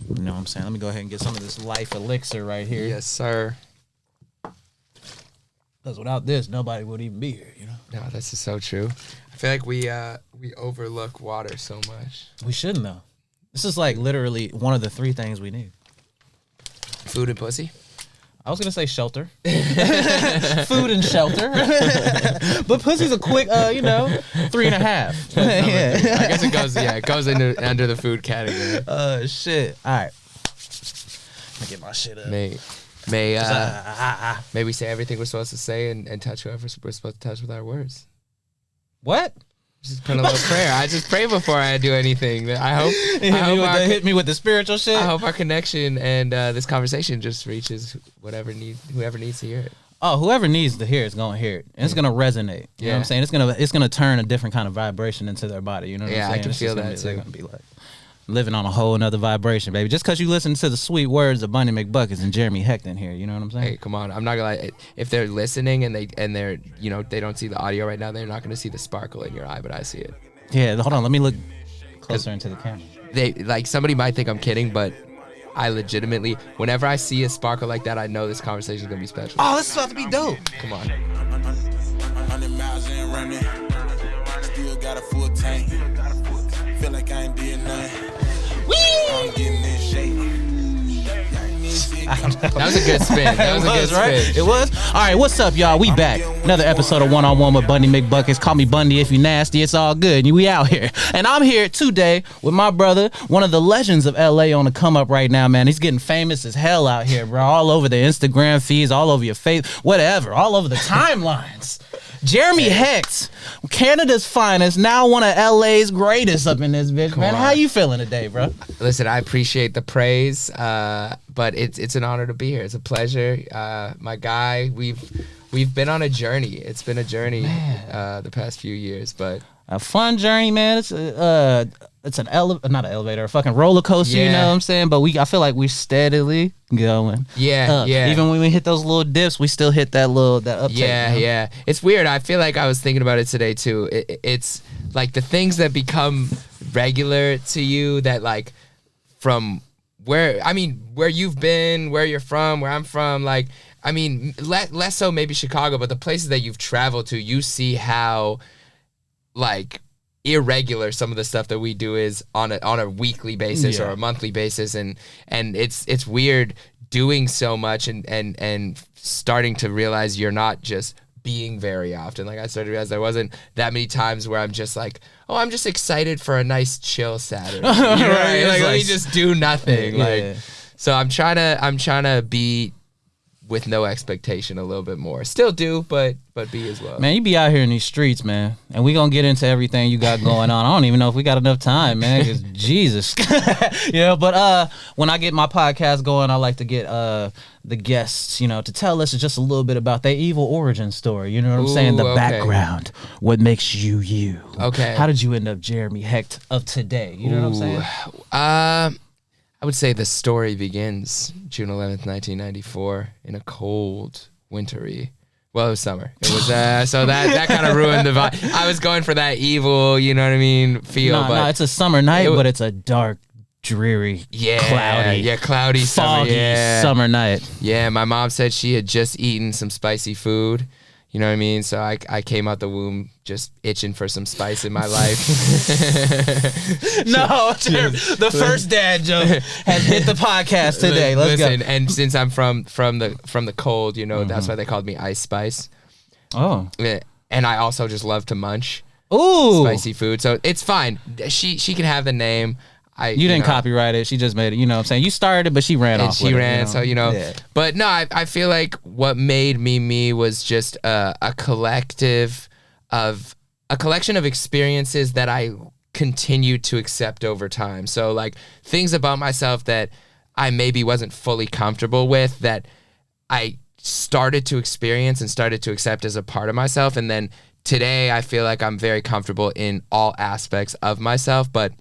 You know what I'm saying? Let me go ahead and get some of this life elixir right here. Yes, sir. Because without this, nobody would even be here, you know? No, this is so true. I feel like we overlook water so much. We shouldn't, though. This is like literally one of the 3 things we need. Food and pussy? I was going to say shelter. Food and shelter. But pussy's a quick, 3.5. Yeah. I guess it goes under the food category. Shit. All right. Let me get my shit up. May we say everything we're supposed to say and touch whoever we're supposed to touch with our words. What? Just put a little prayer. I just pray before I do anything. I hope hit me with the spiritual shit. I hope our connection and this conversation just reaches whoever needs to hear it. Oh, whoever needs to hear it's gonna hear it. And it's gonna resonate. You know what I'm saying? It's gonna turn a different kind of vibration into their body. You know what I'm saying? I can feel that too. They're gonna be like living on a whole nother vibration, baby. Just because you listen to the sweet words of Bunny McBuckets and Jeremy Hecht in here, you know what I'm saying? Hey, come on! I'm not gonna lie. If they're listening and they're they don't see the audio right now, they're not gonna see the sparkle in your eye, but I see it. Yeah, hold on. Let me look closer into the camera. Somebody might think I'm kidding, but I legitimately, whenever I see a sparkle like that, I know this conversation is gonna be special. Oh, this is about to be dope. Come on. 100 miles in running, still got a full tank. Feel like I ain't did nothing. I'm getting in shape. That was a good spin. That was a good spin. It was? All right, what's up, y'all? We back. Another episode of One-on-One with Bundy McBuckets. Call me Bundy if you nasty. It's all good. We out here. And I'm here today with my brother, one of the legends of LA on the come up right now, man. He's getting famous as hell out here, bro. All over the Instagram feeds, all over your face, whatever. All over the timelines. Jeremy Hecht, Canada's finest, now one of LA's greatest up in this bitch, man. How you feeling today, bro? Listen, I appreciate the praise, but it's an honor to be here. It's a pleasure. My guy, we've been on a journey. It's been a journey the past few years, but a fun journey, man. It's an not an elevator, a fucking roller coaster, you know what I'm saying? But I feel like we're steadily going. Yeah. Even when we hit those little dips, we still hit that uptake. Yeah. It's weird. I feel like I was thinking about it today too. It's like the things that become regular to you that like from where you've been, where you're from, where I'm from, like, I mean, less so maybe Chicago, but the places that you've traveled to, you see how like irregular some of the stuff that we do is on a weekly basis or a monthly basis, and it's weird doing so much and starting to realize you're not just being very often. Like I started to realize there wasn't that many times where I'm just like, oh, I'm just excited for a nice chill Saturday. You know what I mean? Like, let me just do nothing. Like, so I'm trying to be with no expectation a little bit more. Still do, but be as well. Man, you be out here in these streets, man, and we gonna get into everything you got going on. I don't even know if we got enough time, man, because Jesus. But when I get my podcast going, I like to get the guests, to tell us just a little bit about their evil origin story. You know what I'm saying? The background, what makes you you. Okay. How did you end up Jeremy Hecht of today? You know what I'm saying? I would say the story begins June 11th, 1994, in a cold, wintry. Well, it was summer. It was so that kind of ruined the vibe. I was going for that evil, you know what I mean, feel. No, it's a summer night, but it's a dark, dreary, cloudy, foggy summer night. Yeah, my mom said she had just eaten some spicy food. You know what I mean? So I came out the womb just itching for some spice in my life. No, the first dad joke has hit the podcast today. Let's go. And since I'm from the cold, that's why they called me Ice Spice. Oh. And I also just love to munch. Ooh. Spicy food. So it's fine. She can have the name. You didn't copyright it. She just made it. You know what I'm saying? You started it, but she ran off with it. So, Yeah. But no, I feel like what made me was just a collection of experiences that I continued to accept over time. So, like, things about myself that I maybe wasn't fully comfortable with that I started to experience and started to accept as a part of myself. And then today, I feel like I'm very comfortable in all aspects of myself, but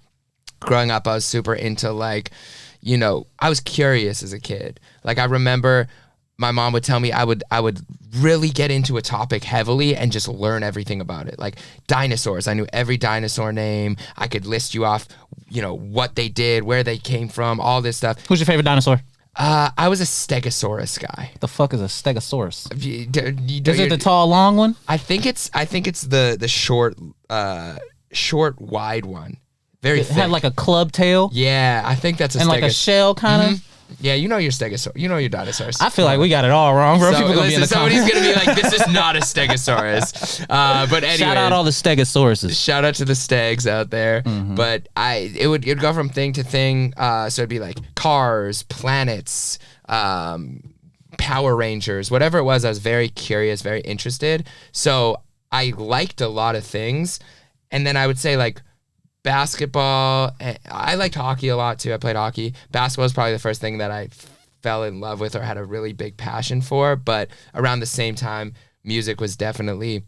growing up, I was super into I was curious as a kid. Like I remember my mom would tell me I would really get into a topic heavily and just learn everything about it. Like dinosaurs. I knew every dinosaur name. I could list you off, what they did, where they came from, all this stuff. Who's your favorite dinosaur? I was a Stegosaurus guy. The fuck is a Stegosaurus? Is it the tall, long one? I think it's the short, wide one. Very It thick. had like a club tail Yeah, I think that's a and like a shell kind of. Yeah, you know your stegosaur. You know your dinosaurs. I feel like we got it all wrong, bro. So, People gonna be in the somebody's comments. gonna be like, "This is not a stegosaurus." But anyway, Shout out all the Stegosauruses. shout out to the stags out there. But it would go from thing to thing. So it'd be like cars, planets, Power Rangers, whatever it was. I was very curious, very interested. So I liked a lot of things, and then I would say like basketball. I liked hockey a lot too. I played hockey. Basketball was probably the first thing that I fell in love with or had a really big passion for. But around the same time, music was definitely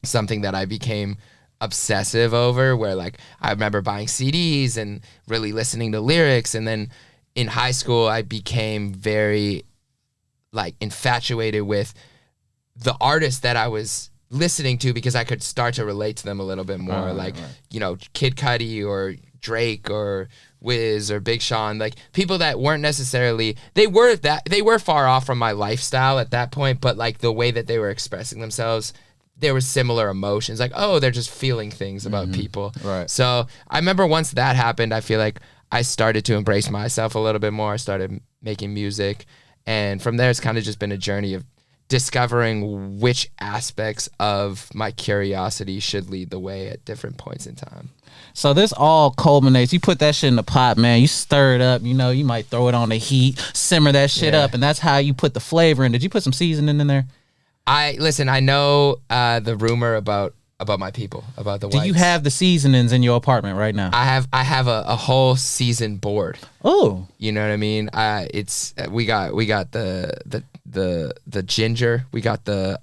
something that I became obsessive over, where like I remember buying CDs and really listening to lyrics. And then in high school, I became very like infatuated with the artists that I was listening to, because I could start to relate to them a little bit more, Kid Cudi or Drake or Wiz or Big Sean, like people that weren't necessarily, they were far off from my lifestyle at that point, but like the way that they were expressing themselves, there were similar emotions, like, oh, they're just feeling things about people. Right. So I remember once that happened, I feel like I started to embrace myself a little bit more. I started making music, and from there it's kind of just been a journey of discovering which aspects of my curiosity should lead the way at different points in time. So this all culminates. You put that shit in the pot, man. You stir it up. You might throw it on the heat, simmer that shit up, and that's how you put the flavor in. Did you put some seasoning in there? I know the rumor about my people, about the whites. Do you have the seasonings in your apartment right now? I have a whole season board. Oh, You know what I mean? It's we got the ginger. We got the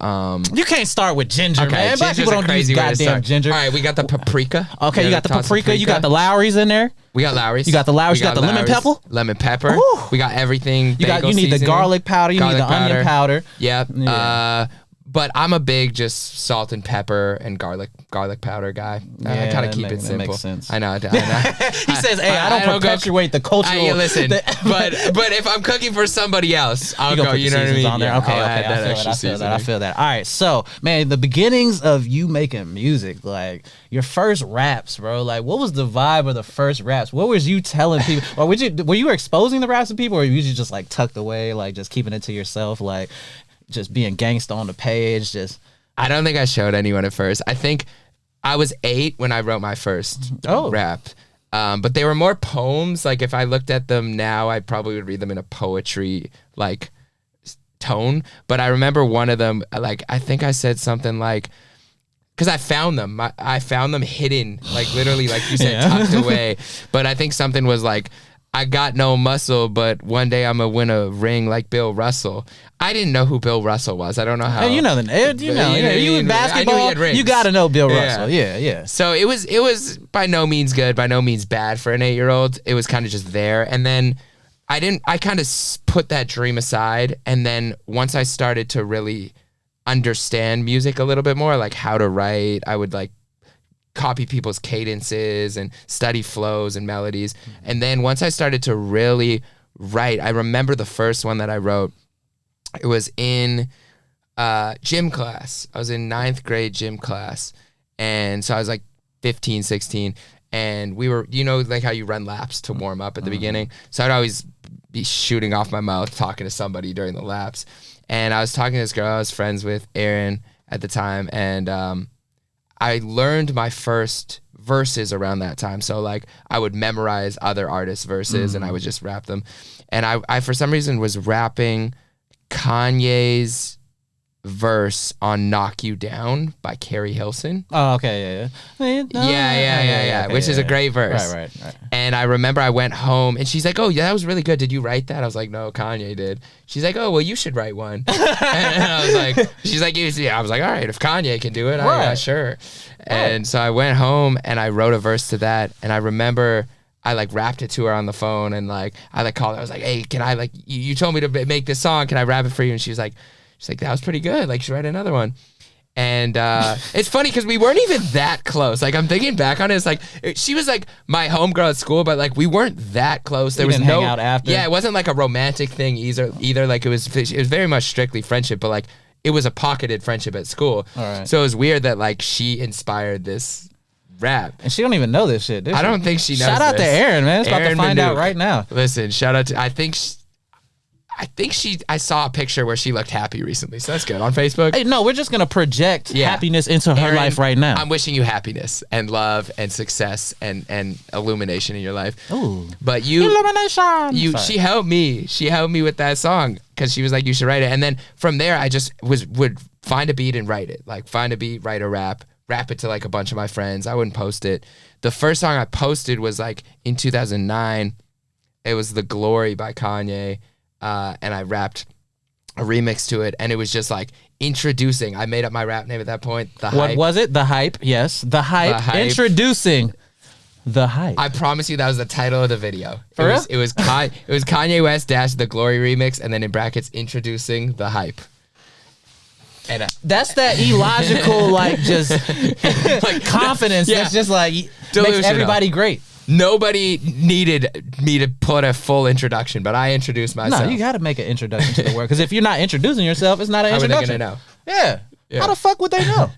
you can't start with ginger, man. Black ginger's people a don't crazy use way to goddamn start. ginger. All right, we got the paprika. Okay, you got the toss paprika. You got the Lowry's in there. We got Lowry's. You got the Lowry's. You got the lemon Lowry's, pepper. Lemon pepper. Ooh. We got everything. You need the seasoning, garlic powder. You need the onion powder. Yep. Yeah. But I'm a big just salt and pepper and garlic powder guy. I kind of keep it simple. That makes sense. I know. He says, "Hey, I don't perpetuate the cultural." Yeah, listen, but if I'm cooking for somebody else, I'll go. Put You the know what I seasons mean? on there. Yeah, Okay, I'll okay. add that extra seasoning. I feel that. All right, so man, the beginnings of you making music, like your first raps, bro. Like, what was the vibe of the first raps? What was you telling people, or were you exposing the raps to people, or were you just like tucked away, like just keeping it to yourself, like just being gangsta on the page, just. I don't think I showed anyone at first. I think I was 8 when I wrote my first rap. But they were more poems. Like if I looked at them now, I probably would read them in a poetry like tone. But I remember one of them, like I think I said something like, because I found them. I found them hidden, like literally, like you said, tucked away. But I think something was like, I got no muscle, but one day I'm gonna win a ring like Bill Russell. I didn't know who Bill Russell was. I don't know how. Hey, you know you in basketball. You gotta know Bill Russell. Yeah. So it was by no means good, by no means bad for an 8-year-old. It was kind of just there, and then I kind of put that dream aside, and then once I started to really understand music a little bit more, like how to write, I would like copy people's cadences and study flows and melodies. And then once I started to really write, I remember the first one that I wrote, it was in gym class. I was in 9th grade gym class. And so I was like 15, 16. And we were, like how you run laps to warm up at the beginning. So I'd always be shooting off my mouth, talking to somebody during the laps. And I was talking to this girl I was friends with, Erin, at the time. And I learned my first verses around that time. So like I would memorize other artists' verses and I would just rap them. And I for some reason was rapping Kanye's verse on Knock You Down by Carrie Hilson. Oh, okay, yeah. Yeah, which is a great verse. Right. And I remember I went home and she's like, "Oh, yeah, that was really good. Did you write that?" I was like, "No, Kanye did." She's like, "Oh, well, you should write one." And I was like, she's like, "Yeah." I was like, "All right, if Kanye can do it, yeah, sure." And so I went home and I wrote a verse to that. And I remember I like rapped it to her on the phone, and like I like called her. I was like, hey, can I like you told me to make this song? Can I rap it for you? And she's like, that was pretty good. Like, you should write another one. And it's funny because we weren't even that close. Like, I'm thinking back on it, it's like she was like my homegirl at school, but like we weren't that close. There was no hang out after. Yeah, it wasn't like a romantic thing either. Like it was very much strictly friendship, but like it was a pocketed friendship at school. All right. So it was weird that like she inspired this rap. And she don't even know this shit, I don't think she knows. Shout out this. to Aaron, man. It's about to Aaron find out Manouk. right now. Listen, shout out to I saw a picture where she looked happy recently, so that's good on Facebook. Hey, no, we're just gonna project happiness into her Aaron, life right now. I'm wishing you happiness and love and success and illumination in your life. Ooh. But illumination. She helped me. She helped me with that song because she was like, you should write it. And then from there, I just would find a beat and write it. Like find a beat, write a rap it to like a bunch of my friends. I wouldn't post it. The first song I posted was like in 2009. It was The Glory by Kanye. And I rapped a remix to it, and it was just like introducing. I made up my rap name at that point. The Hype. What was it? The Hype. Yes, The Hype. The Hype. Introducing The Hype. I promise you that was the title of the video. For real? It was Kanye West dash The Glory remix, and then in brackets introducing The Hype. And that's that illogical, like just like confidence. Yeah. That's just like Delusional. makes everybody great. Nobody needed me to put a full introduction, but I introduced myself. No, you got to make an introduction to the world, because if you're not introducing yourself, it's not an introduction. How are they gonna know? Yeah. How the fuck would they know?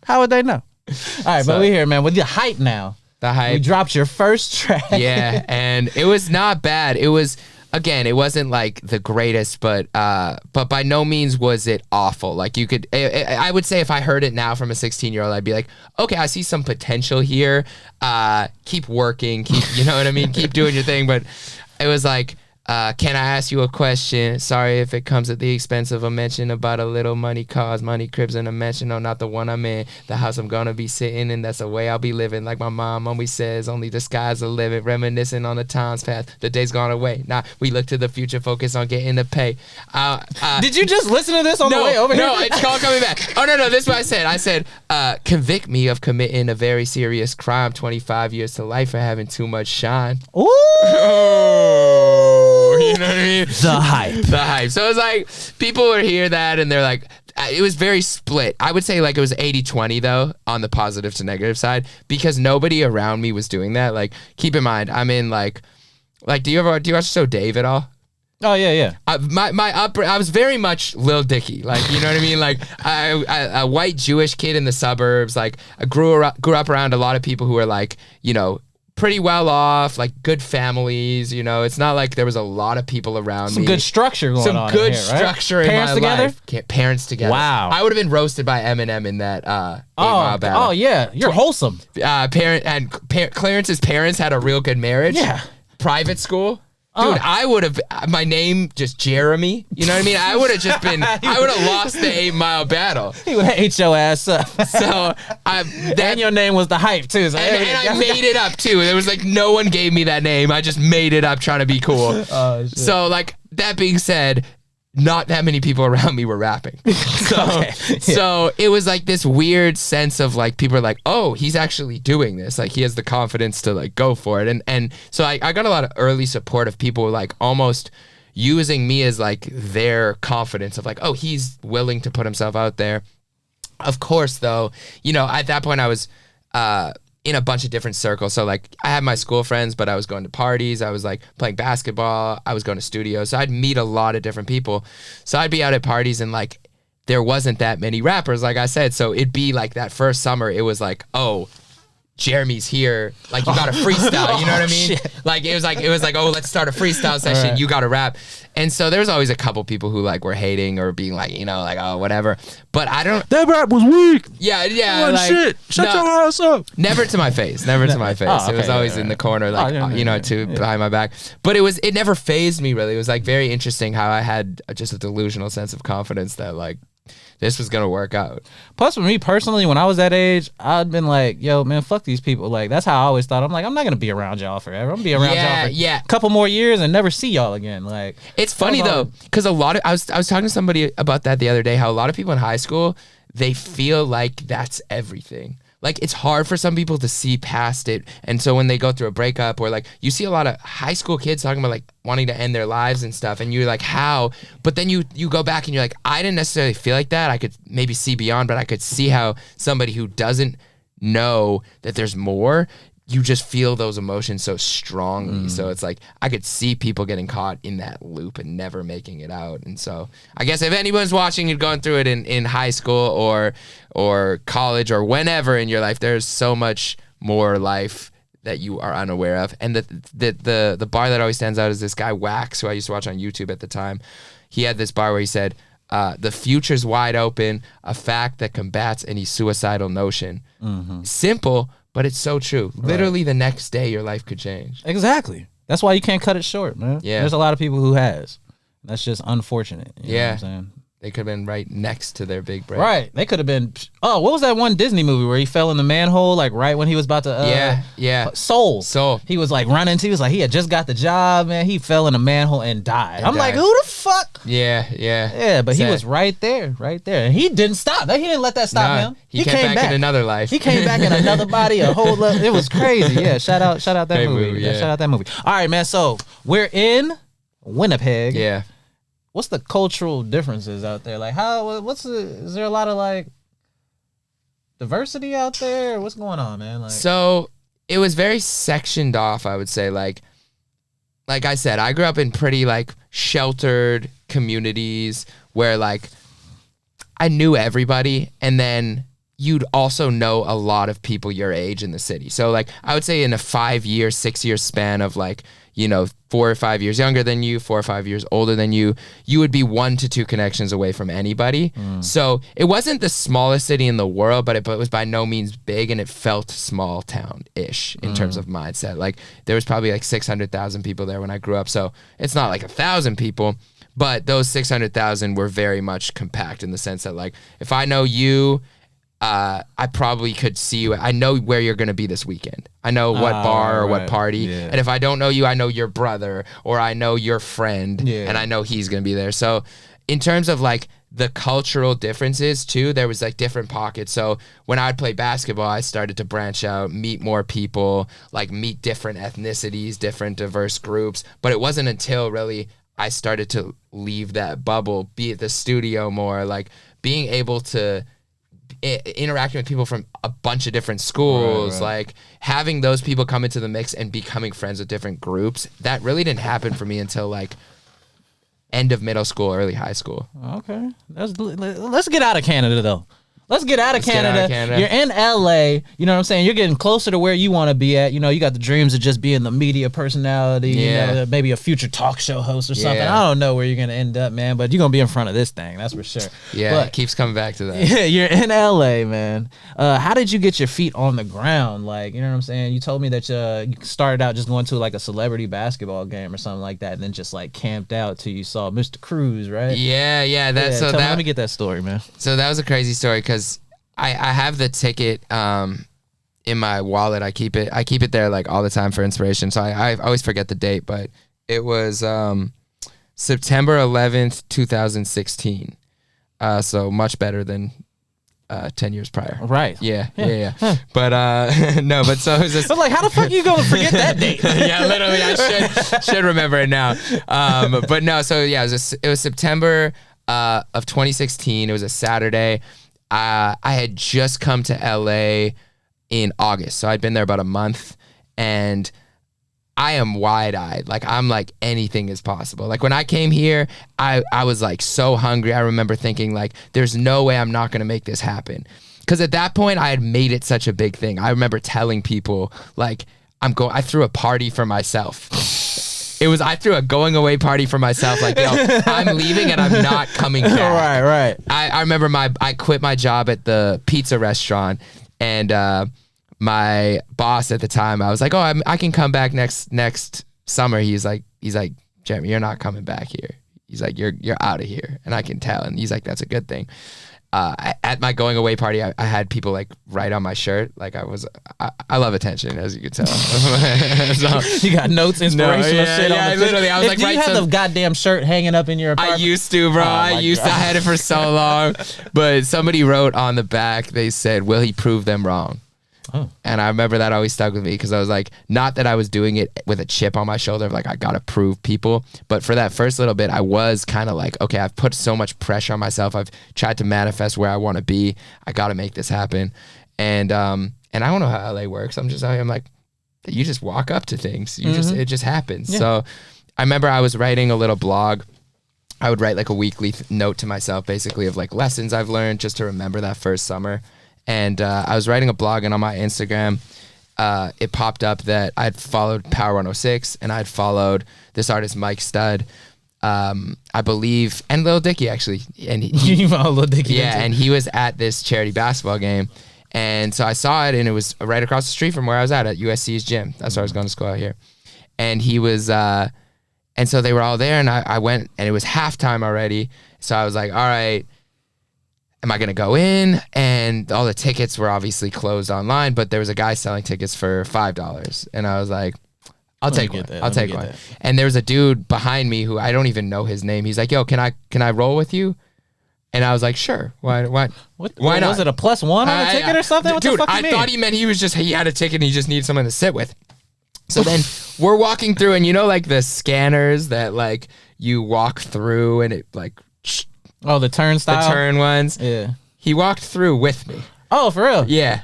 How would they know? All right, but we're here, man, with the Hype now. The Hype. We dropped your first track. Yeah, and it was not bad. It was, again, it wasn't like the greatest, but by no means was it awful. Like you could, I would say if I heard it now from a 16-year-old, I'd be like, okay, I see some potential here. Keep working, you know what I mean? Keep doing your thing. But it was like, can I ask you a question? Sorry if it comes at the expense of a mention about a little money, cause money, cribs, and a mention. No, not the one I'm in. The house I'm gonna be sitting in. That's the way I'll be living. Like my mom always says, only the sky's the limit. Reminiscing on the times past. The day's gone away. Now we look to the future, focus on getting the pay. Did you just listen to this on the way over here? No, it's called coming back. Oh, no, this is what I said. I said, convict me of committing a very serious crime. 25 years to life for having too much shine. Ooh. You know what I mean? The Hype. The Hype. So it's like, people would hear that and they're like, it was very split. I would say like it was 80-20 though, on the positive to negative side, because nobody around me was doing that. Like, keep in mind, I'm in like do you watch the show Dave at all? Oh yeah. I was very much Lil Dicky, like, you know what I mean? Like a white Jewish kid in the suburbs. Like I grew up around a lot of people who were like, you know, pretty well off, like good families. You know, it's not like there was a lot of people around me. Some good structure going on. Some good here, right? structure Parents in my together? life. Parents together. Wow. I would have been roasted by Eminem in that 8 Mile battle. Oh yeah, you're wholesome. Clarence's parents had a real good marriage. Yeah. Private school. Dude, I would have, my name just Jeremy, you know what I mean? I would have just been, I would have lost the 8 Mile battle. He would have ate your ass up. So, and your name was The Hype too. So and I made it up too. There was like, no one gave me that name. I just made it up trying to be cool. Oh, shit. So like, that being said, not that many people around me were rapping. So it was like this weird sense of like, people are like, oh, he's actually doing this. Like he has the confidence to like go for it. And so I got a lot of early support of people like almost using me as like their confidence of like, oh, he's willing to put himself out there. Of course, though, you know, at that point I was, in a bunch of different circles. So like I had my school friends, but I was going to parties. I was like playing basketball. I was going to studios. So I'd meet a lot of different people. So I'd be out at parties and like there wasn't that many rappers, like I said. So it'd be like that first summer, it was like, oh, Jeremy's here. Like you got to freestyle, you know what I mean? Shit. Like it was like, oh, let's start a freestyle session. Right. You got to rap. And so there was always a couple people who like were hating or being like, you know, like, oh, whatever. But I don't. That rap was weak. Yeah. Like, shit. Shut your ass up. Never to my face. Never to my face. Oh, okay, it was always in the corner, like, behind my back. But it never fazed me really. It was like very interesting how I had just a delusional sense of confidence that like, this was gonna work out. Plus, for me personally, when I was that age, I'd been like, "Yo, man, fuck these people." Like that's how I always thought. I'm like, I'm not gonna be around y'all forever. I'm gonna be around y'all for a couple more years and never see y'all again. Like it's funny though, because a lot of I was talking to somebody about that the other day. How a lot of people in high school they feel like that's everything. like it's hard for some people to see past it. And so when they go through a breakup, or like you see a lot of high school kids talking about like wanting to end their lives and stuff, and you're like, how? But then you go back and you're like, I didn't necessarily feel like that. I could maybe see beyond, but I could see how somebody who doesn't know that there's more, you just feel those emotions so strongly. So it's like I could see people getting caught in that loop and never making it out. And so I guess if anyone's watching and going through it in high school or college or whenever in your life, there's so much more life that you are unaware of. And the bar that always stands out is this guy Wax, who I used to watch on YouTube at the time. He had this bar where he said, the future's wide open, a fact that combats any suicidal notion. Simple, but it's so true. Literally the next day your life could change. Exactly. That's why you can't cut it short, man. Yeah. There's a lot of people who has. That's just unfortunate. You know what I'm saying? They could have been right next to their big break. Right. They could have been. Oh, what was that one Disney movie where he fell in the manhole, like right when he was about to. Soul. He was like running. He was like, he had just got the job, man. He fell in a manhole and died. I'm like, who the fuck? Yeah, but Sad. he was right there. And he didn't stop. He didn't let that stop him. He came back in another life. He came back in another body, a whole lot. It was crazy. Yeah, shout out that Great movie. yeah. Shout out that movie. All right, man. So we're in Winnipeg. Yeah. What's the cultural differences out there? Like, is there a lot of like diversity out there? What's going on, man? Like, so it was very sectioned off, I would say. Like I said, I grew up in pretty like sheltered communities where like I knew everybody, and then you'd also know a lot of people your age in the city. So like I would say in a 5-year, 6-year span of like, 4 or 5 years younger than you, 4 or 5 years older than you would be 1 to 2 connections away from anybody. So it wasn't the smallest city in the world, but it was by no means big, and it felt small town-ish in terms of mindset. Like there was probably like 600,000 people there when I grew up. So it's not like 1,000 people, but those 600,000 were very much compact in the sense that like, if I know you, I probably could see you. I know where you're going to be this weekend. I know what bar or what party. Yeah. And if I don't know you, I know your brother, or I know your friend, and I know he's going to be there. So in terms of like the cultural differences too, there was like different pockets. So when I'd play basketball, I started to branch out, meet more people, like meet different ethnicities, different diverse groups. But it wasn't until really I started to leave that bubble, be at the studio more, like being able to interacting with people from a bunch of different schools, like having those people come into the mix and becoming friends with different groups, that really didn't happen for me until like end of middle school, early high school. Okay. Let's get out of Canada though. Let's get out of Canada. You're in LA. You know what I'm saying? You're getting closer to where you want to be at. You got the dreams of just being the media personality, maybe a future talk show host or something. I don't know where you're going to end up, man, but you're going to be in front of this thing. That's for sure. Yeah, but, it keeps coming back to that. Yeah, you're in LA, man. How did you get your feet on the ground? Like, you know what I'm saying? You told me that you started out just going to like a celebrity basketball game or something like that, and then just like camped out till you saw Mr. Cruz, right? Yeah. Let me get that story, man. So that was a crazy story because I have the ticket in my wallet. I keep it there like all the time for inspiration. So I always forget the date, but it was September 11th, 2016. So much better than 10 years prior. Right. Yeah. But no, but so it was just I'm like, how the fuck are you going to forget that date? Yeah, literally, I should remember it now. But no, so yeah, it was September of 2016. It was a Saturday. I had just come to LA in August, so I'd been there about a month, and I am wide-eyed. Like, I'm like, anything is possible. Like, when I came here, I was like so hungry. I remember thinking like, there's no way I'm not gonna make this happen. Because at that point, I had made it such a big thing. I remember telling people like, I threw a party for myself. I threw a going away party for myself. Like, yo, I'm leaving and I'm not coming back. Right. I remember I quit my job at the pizza restaurant, and my boss at the time, I was like, oh, I can come back next summer. He's like, Jeremy, you're not coming back here. He's like, you're out of here. And I can tell. And he's like, that's a good thing. At my going away party, I had people like write on my shirt. Like I love attention, as you can tell. So, you got notes, inspirational shit. Yeah, literally. I was like, do you have the goddamn shirt hanging up in your apartment? I used to, bro. I had it for so long. But somebody wrote on the back, they said, will he prove them wrong? And I remember that always stuck with me because I was like, not that I was doing it with a chip on my shoulder of like, I got to prove people. But for that first little bit, I was kind of like, okay, I've put so much pressure on myself. I've tried to manifest where I want to be. I got to make this happen. And I don't know how LA works. I'm like, you just walk up to things. It just happens. Yeah. So I remember I was writing a little blog. I would write like a weekly note to myself, basically of like lessons I've learned just to remember that first summer. And I was writing a blog, and on my Instagram, it popped up that I'd followed Power 106, and I'd followed this artist, Mike Stud, I believe, and Lil Dicky, actually. And you followed Lil Dicky? Yeah, and he was at this charity basketball game. And so I saw it, and it was right across the street from where I was at USC's gym. That's where I was going to school out here. And he was, and so they were all there, and I went, and it was halftime already. So I was like, all right, am I going to go in? And all the tickets were obviously closed online, but there was a guy selling tickets for $5. And I was like, I'll take one. I'll take one. And there was a dude behind me who I don't even know his name. He's like, yo, can I roll with you? And I was like, sure. Why not? Was it a +1 on the ticket or something? What dude, the fuck I thought he meant he had a ticket and he just needed someone to sit with. So then we're walking through, and you know, like the scanners that like you walk through and it like, oh, the turnstile? The turn ones. Yeah. He walked through with me. Oh, for real? Yeah.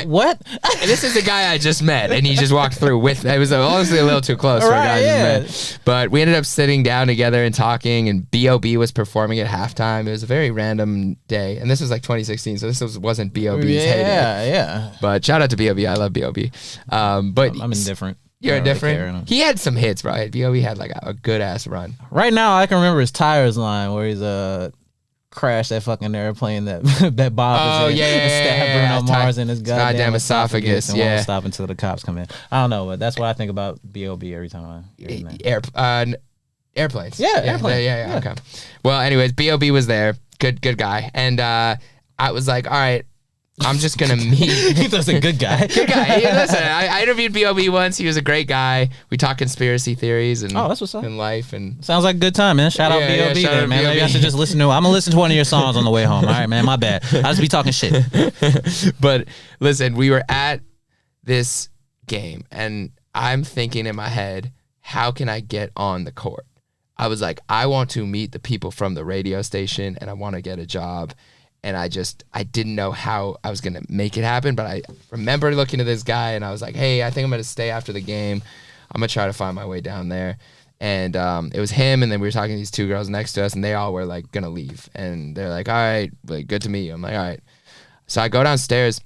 What? This is a guy I just met, and he just walked through with me. It was honestly a little too close for a guy I just met. But we ended up sitting down together and talking, and B.O.B. was performing at halftime. It was a very random day. And this was like 2016, so this wasn't B.O.B.'s heyday. Yeah. But shout out to B.O.B. I love B.O.B. But I'm indifferent. You're indifferent? Really, he had some hits, right? B.O.B. had like a good-ass run. Right now, I can remember his Tires line where he's crashed that fucking airplane that Bob was in. Stabbed Bruno Mars in his goddamn esophagus. And won't stop until the cops come in. I don't know, but that's what I think about B.O.B. every time I hear his name. Airplanes. Yeah, airplanes. Yeah. Okay. Well, anyways, B.O.B. was there. Good guy. And I was like, all right, I'm just going to meet. He was a good guy. Good guy. Yeah, listen, I interviewed B.O.B. once. He was a great guy. We talked conspiracy theories and that's what's up. In life. And sounds like a good time, man. Shout out B.O.B. Shout out man. B.O.B. Maybe I should just listen to I'm going to listen to one of your songs on the way home. All right, man. My bad. I'll just be talking shit. But listen, we were at this game, and I'm thinking in my head, how can I get on the court? I was like, I want to meet the people from the radio station, and I want to get a job. And I didn't know how I was going to make it happen. But I remember looking at this guy, and I was like, hey, I think I'm going to stay after the game. I'm going to try to find my way down there. And it was him, and then we were talking to these two girls next to us, and they all were like going to leave. And they're like, all right, like, good to meet you. I'm like, all right. So I go downstairs,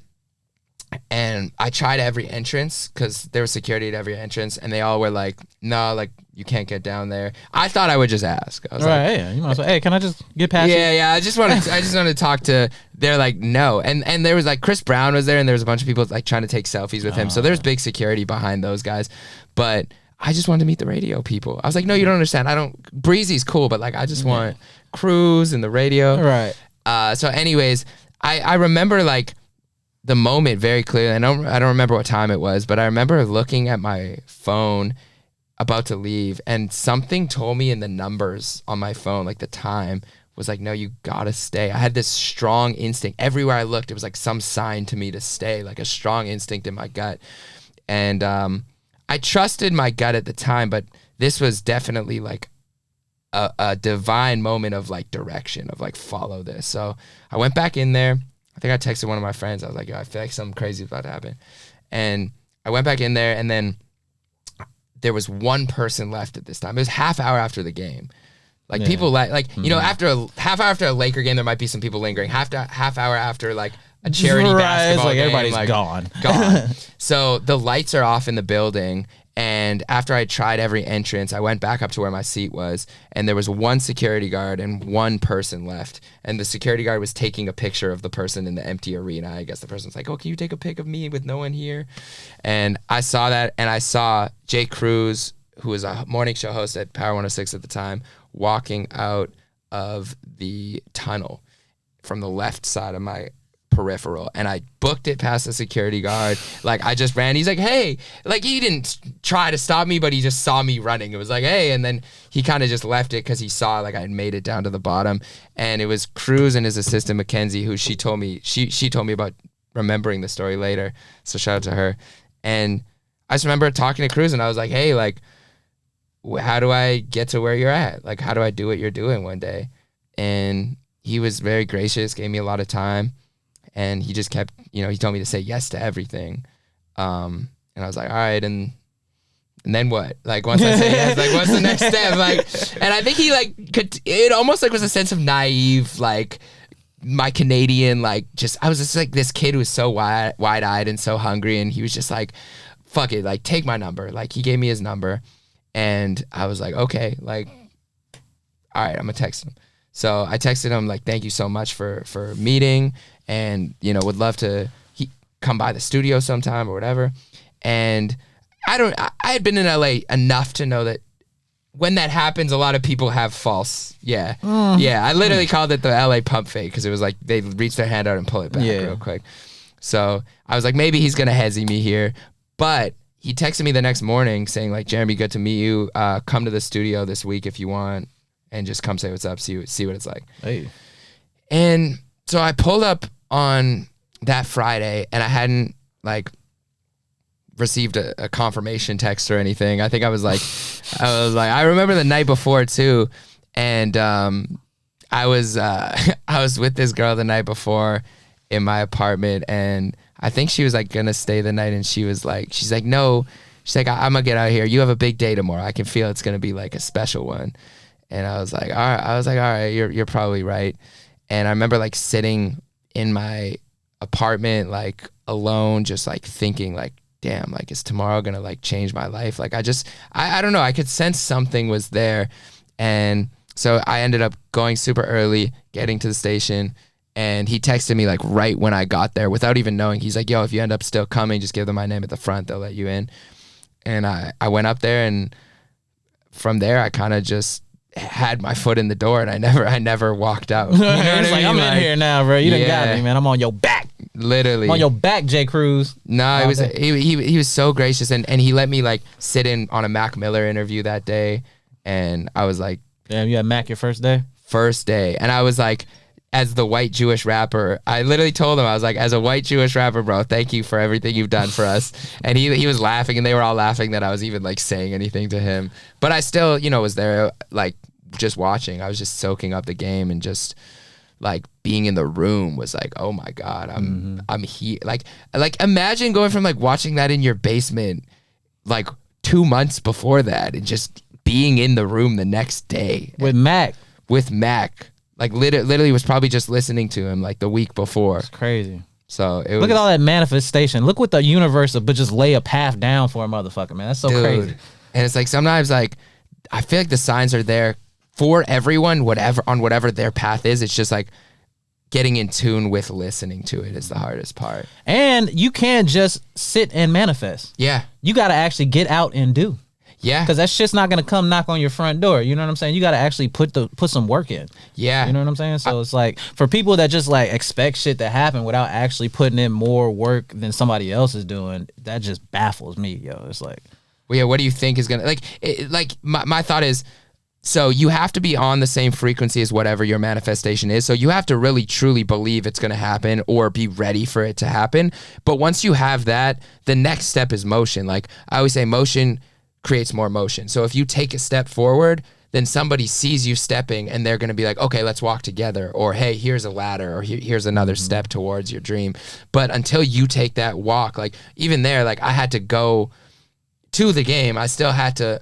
and I tried every entrance because there was security at every entrance, and they all were like, no, like, you can't get down there. I thought I would just ask. I was like, yeah, you might as well. Hey, can I just get past you? Yeah. I just wanted to talk to. They're like, no, and there was like Chris Brown was there, and there was a bunch of people like trying to take selfies with him. So there's big security behind those guys, but I just wanted to meet the radio people. I was like, no, you don't understand. Breezy's cool, but like I just want Cruz and the radio. Right. So anyways, I remember like the moment very clearly. I don't remember what time it was, but I remember looking at my phone about to leave, and something told me in the numbers on my phone, like the time was like, no, you gotta stay. I had this strong instinct. Everywhere I looked, it was like some sign to me to stay, like a strong instinct in my gut. And I trusted my gut at the time, but this was definitely like a divine moment of like direction, of like, follow this. So I went back in there. I think I texted one of my friends. I was like, yo, I feel like something crazy is about to happen. And I went back in there, and then there was one person left at this time. It was half hour after the game. Like people you know, after a half hour after a Laker game, there might be some people lingering. Half hour after like a charity basketball like game, everybody's like, gone. So the lights are off in the building, and after I tried every entrance, I went back up to where my seat was, and there was one security guard and one person left. And the security guard was taking a picture of the person in the empty arena. I guess the person's like, oh, can you take a pic of me with no one here? And I saw that, and I saw Jay Cruz, who was a morning show host at Power 106 at the time, walking out of the tunnel from the left side of my peripheral, and I booked it past the security guard. Like, I just ran. He's like, hey, like, he didn't try to stop me, but he just saw me running. It was like, hey, and then he kind of just left it because he saw like I had made it down to the bottom. And it was Cruz and his assistant Mackenzie, who she told me about remembering the story later. So shout out to her. And I just remember talking to Cruz, and I was like, hey, like, how do I get to where you're at? Like, how do I do what you're doing one day? And he was very gracious, gave me a lot of time, and he just kept, you know, he told me to say yes to everything. And I was like, all right, and then what? Like, once I say yes, like, what's the next step? Like, and I think he like it almost like was a sense of naive, like, my Canadian, like, just, I was just like this kid who was so wide-eyed and so hungry, and he was just like, fuck it, like, take my number. Like, he gave me his number, and I was like, okay, like, all right, I'm gonna text him. So I texted him, like, thank you so much for meeting, and, you know, would love to come by the studio sometime or whatever. And I had been in LA enough to know that when that happens, a lot of people have false. Yeah. I literally called it the LA pump fake, because it was like they reach their hand out and pull it back real quick. So I was like, maybe he's going to hezzy me here. But he texted me the next morning saying, like, Jeremy, good to meet you. Come to the studio this week if you want, and just come say what's up, see what it's like. Hey. And so I pulled up on that Friday, and I hadn't, like, received a confirmation text or anything. I think I was like, I remember the night before too, and I was with this girl the night before in my apartment, and I think she was like gonna stay the night, and she's like, no, she's like, I'm gonna get out of here. You have a big day tomorrow. I can feel it's gonna be like a special one. And I was like, all right, you're probably right. And I remember like sitting in my apartment, like alone, just like thinking, like, damn, like, is tomorrow gonna like change my life? Like, I don't know, I could sense something was there. And so I ended up going super early, getting to the station, and he texted me like right when I got there without even knowing. He's like, yo, if you end up still coming, just give them my name at the front, they'll let you in. And I went up there, and from there I kind of just had my foot in the door, and I never walked out. You know what I mean? I'm in here now, bro. You done got me, man. I'm on your back. Literally. I'm on your back, Jay Cruz. No, it was he was so gracious, and he let me like sit in on a Mac Miller interview that day, and I was like, damn, you had Mac your first day? First day. And I was like, as the white Jewish rapper, I literally told him, I was like, as a white Jewish rapper, bro, thank you for everything you've done for us. And he was laughing, and they were all laughing that I was even like saying anything to him. But I still, you know, was there like just watching. I was just soaking up the game, and just like being in the room was like, oh my God, I'm here. Like imagine going from like watching that in your basement like 2 months before that, and just being in the room the next day with Mac. Like literally was probably just listening to him like the week before. It's crazy. So look at all that manifestation. Look what the universe but just lay a path down for a motherfucker, man. That's so crazy. And it's like sometimes like I feel like the signs are there for everyone, whatever their path is. It's just like getting in tune with listening to it is the hardest part. And you can't just sit and manifest. Yeah. You got to actually get out and do. Yeah. Because that shit's not going to come knock on your front door. You know what I'm saying? You got to actually put some work in. Yeah. You know what I'm saying? So it's like, for people that just like expect shit to happen without actually putting in more work than somebody else is doing, that just baffles me, yo. It's like, well, yeah, what do you think is going to, my thought is, so you have to be on the same frequency as whatever your manifestation is. So you have to really truly believe it's going to happen or be ready for it to happen. But once you have that, the next step is motion. Like I always say, motion creates more motion. So if you take a step forward, then somebody sees you stepping, and they're going to be like, okay, let's walk together, or hey, here's a ladder, or here's another step towards your dream. But until you take that walk, like even there, like I had to go to the game. I still had to,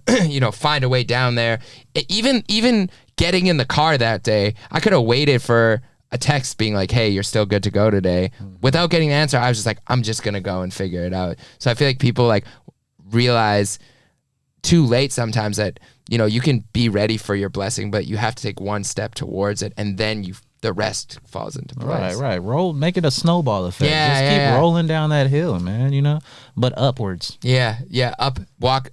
find a way down there. Even getting in the car that day, I could have waited for a text being like, hey, you're still good to go today. Without getting an answer, I was just like, I'm just going to go and figure it out. So I feel like people like realize too late sometimes that, you can be ready for your blessing, but you have to take one step towards it, and then the rest falls into place. Right. Roll, make it a snowball effect. Just keep rolling down that hill, man, but upwards. Yeah, walk.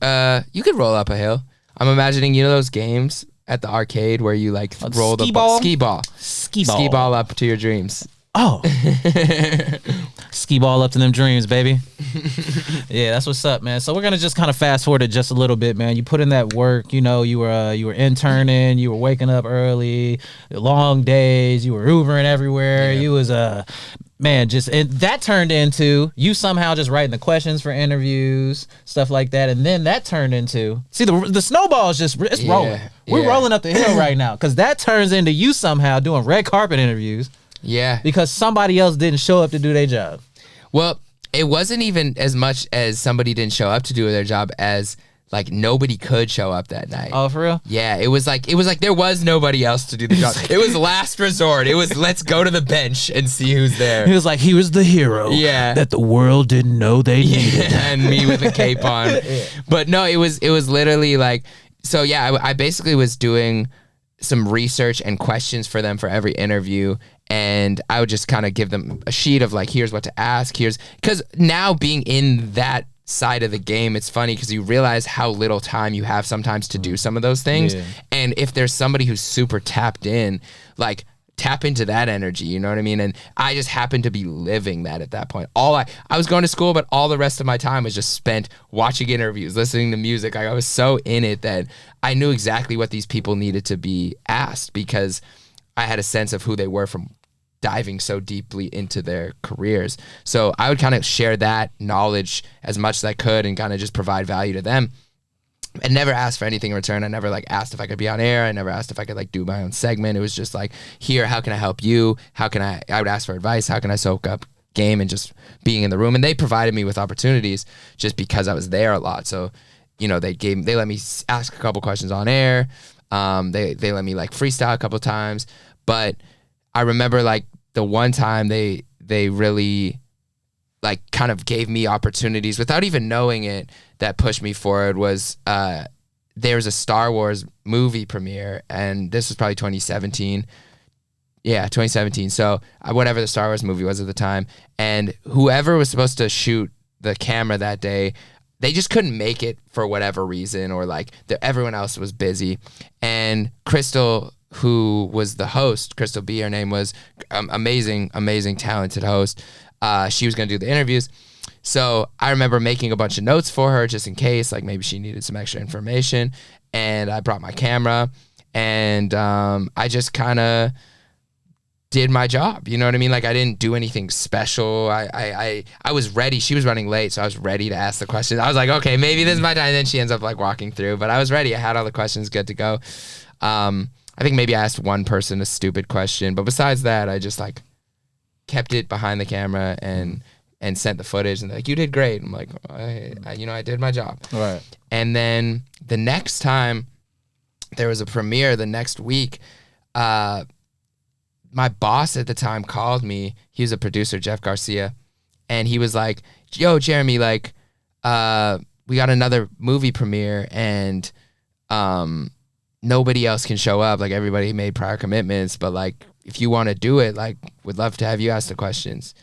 You could roll up a hill. I'm imagining, those games at the arcade where you like roll the ski ball up to your dreams. Oh, ski ball up to them dreams, baby. Yeah, that's what's up, man. So we're gonna just kind of fast forward it just a little bit, man. You put in that work. You were interning. You were waking up early, long days. You were Ubering everywhere. Yeah. You was man, that turned into you somehow just writing the questions for interviews, stuff like that, and then that turned into the snowball's it's rolling. We're rolling up the hill right now because that turns into you somehow doing red carpet interviews. Yeah, because somebody else didn't show up to do their job. Well, it wasn't even as much as somebody didn't show up to do their job as like nobody could show up that night. Oh, for real? Yeah, it was like there was nobody else to do the job. It was last resort. It was let's go to the bench and see who's there. He was like he was the hero. Yeah, that the world didn't know they needed. And me with a cape on. But no, it was literally like so. Yeah, I basically was doing some research and questions for them for every interview. And I would just kind of give them a sheet of like, here's what to ask. Because now being in that side of the game, it's funny because you realize how little time you have sometimes to do some of those things. Yeah. And if there's somebody who's super tapped in, like tap into that energy, you know what I mean? And I just happened to be living that at that point. I was going to school, but all the rest of my time was just spent watching interviews, listening to music. I was so in it that I knew exactly what these people needed to be asked because I had a sense of who they were from diving so deeply into their careers. So I would kind of share that knowledge as much as I could and kind of just provide value to them. I never asked for anything in return. I never like asked if I could be on air. I never asked if I could like do my own segment. It was just like, here, how can I help you? How can I would ask for advice. How can I soak up game and just being in the room? And they provided me with opportunities just because I was there a lot. So, you know, they let me ask a couple questions on air. They let me like freestyle a couple times. But I remember like the one time they really like kind of gave me opportunities without even knowing it that pushed me forward was there was a Star Wars movie premiere, and this was probably 2017. Yeah, 2017. So whatever the Star Wars movie was at the time, and whoever was supposed to shoot the camera that day, they just couldn't make it for whatever reason, or like everyone else was busy. And Crystal, who was the host, Crystal B, her name was, amazing, talented host. She was going to do the interviews. So I remember making a bunch of notes for her just in case, like maybe she needed some extra information. And I brought my camera and I just kind of did my job. You know what I mean? Like I didn't do anything special. I was ready. She was running late, so I was ready to ask the questions. I was like, okay, maybe this is my time. And then she ends up like walking through, but I was ready. I had all the questions good to go. I think maybe I asked one person a stupid question, but besides that, I just like kept it behind the camera and sent the footage, and they're like, you did great. I'm like, I did my job. Right. And then the next time there was a premiere the next week, my boss at the time called me. He was a producer, Jeff Garcia, and he was like, yo, Jeremy, like, we got another movie premiere and nobody else can show up. Like everybody made prior commitments, but like if you want to do it, like would love to have you ask the questions.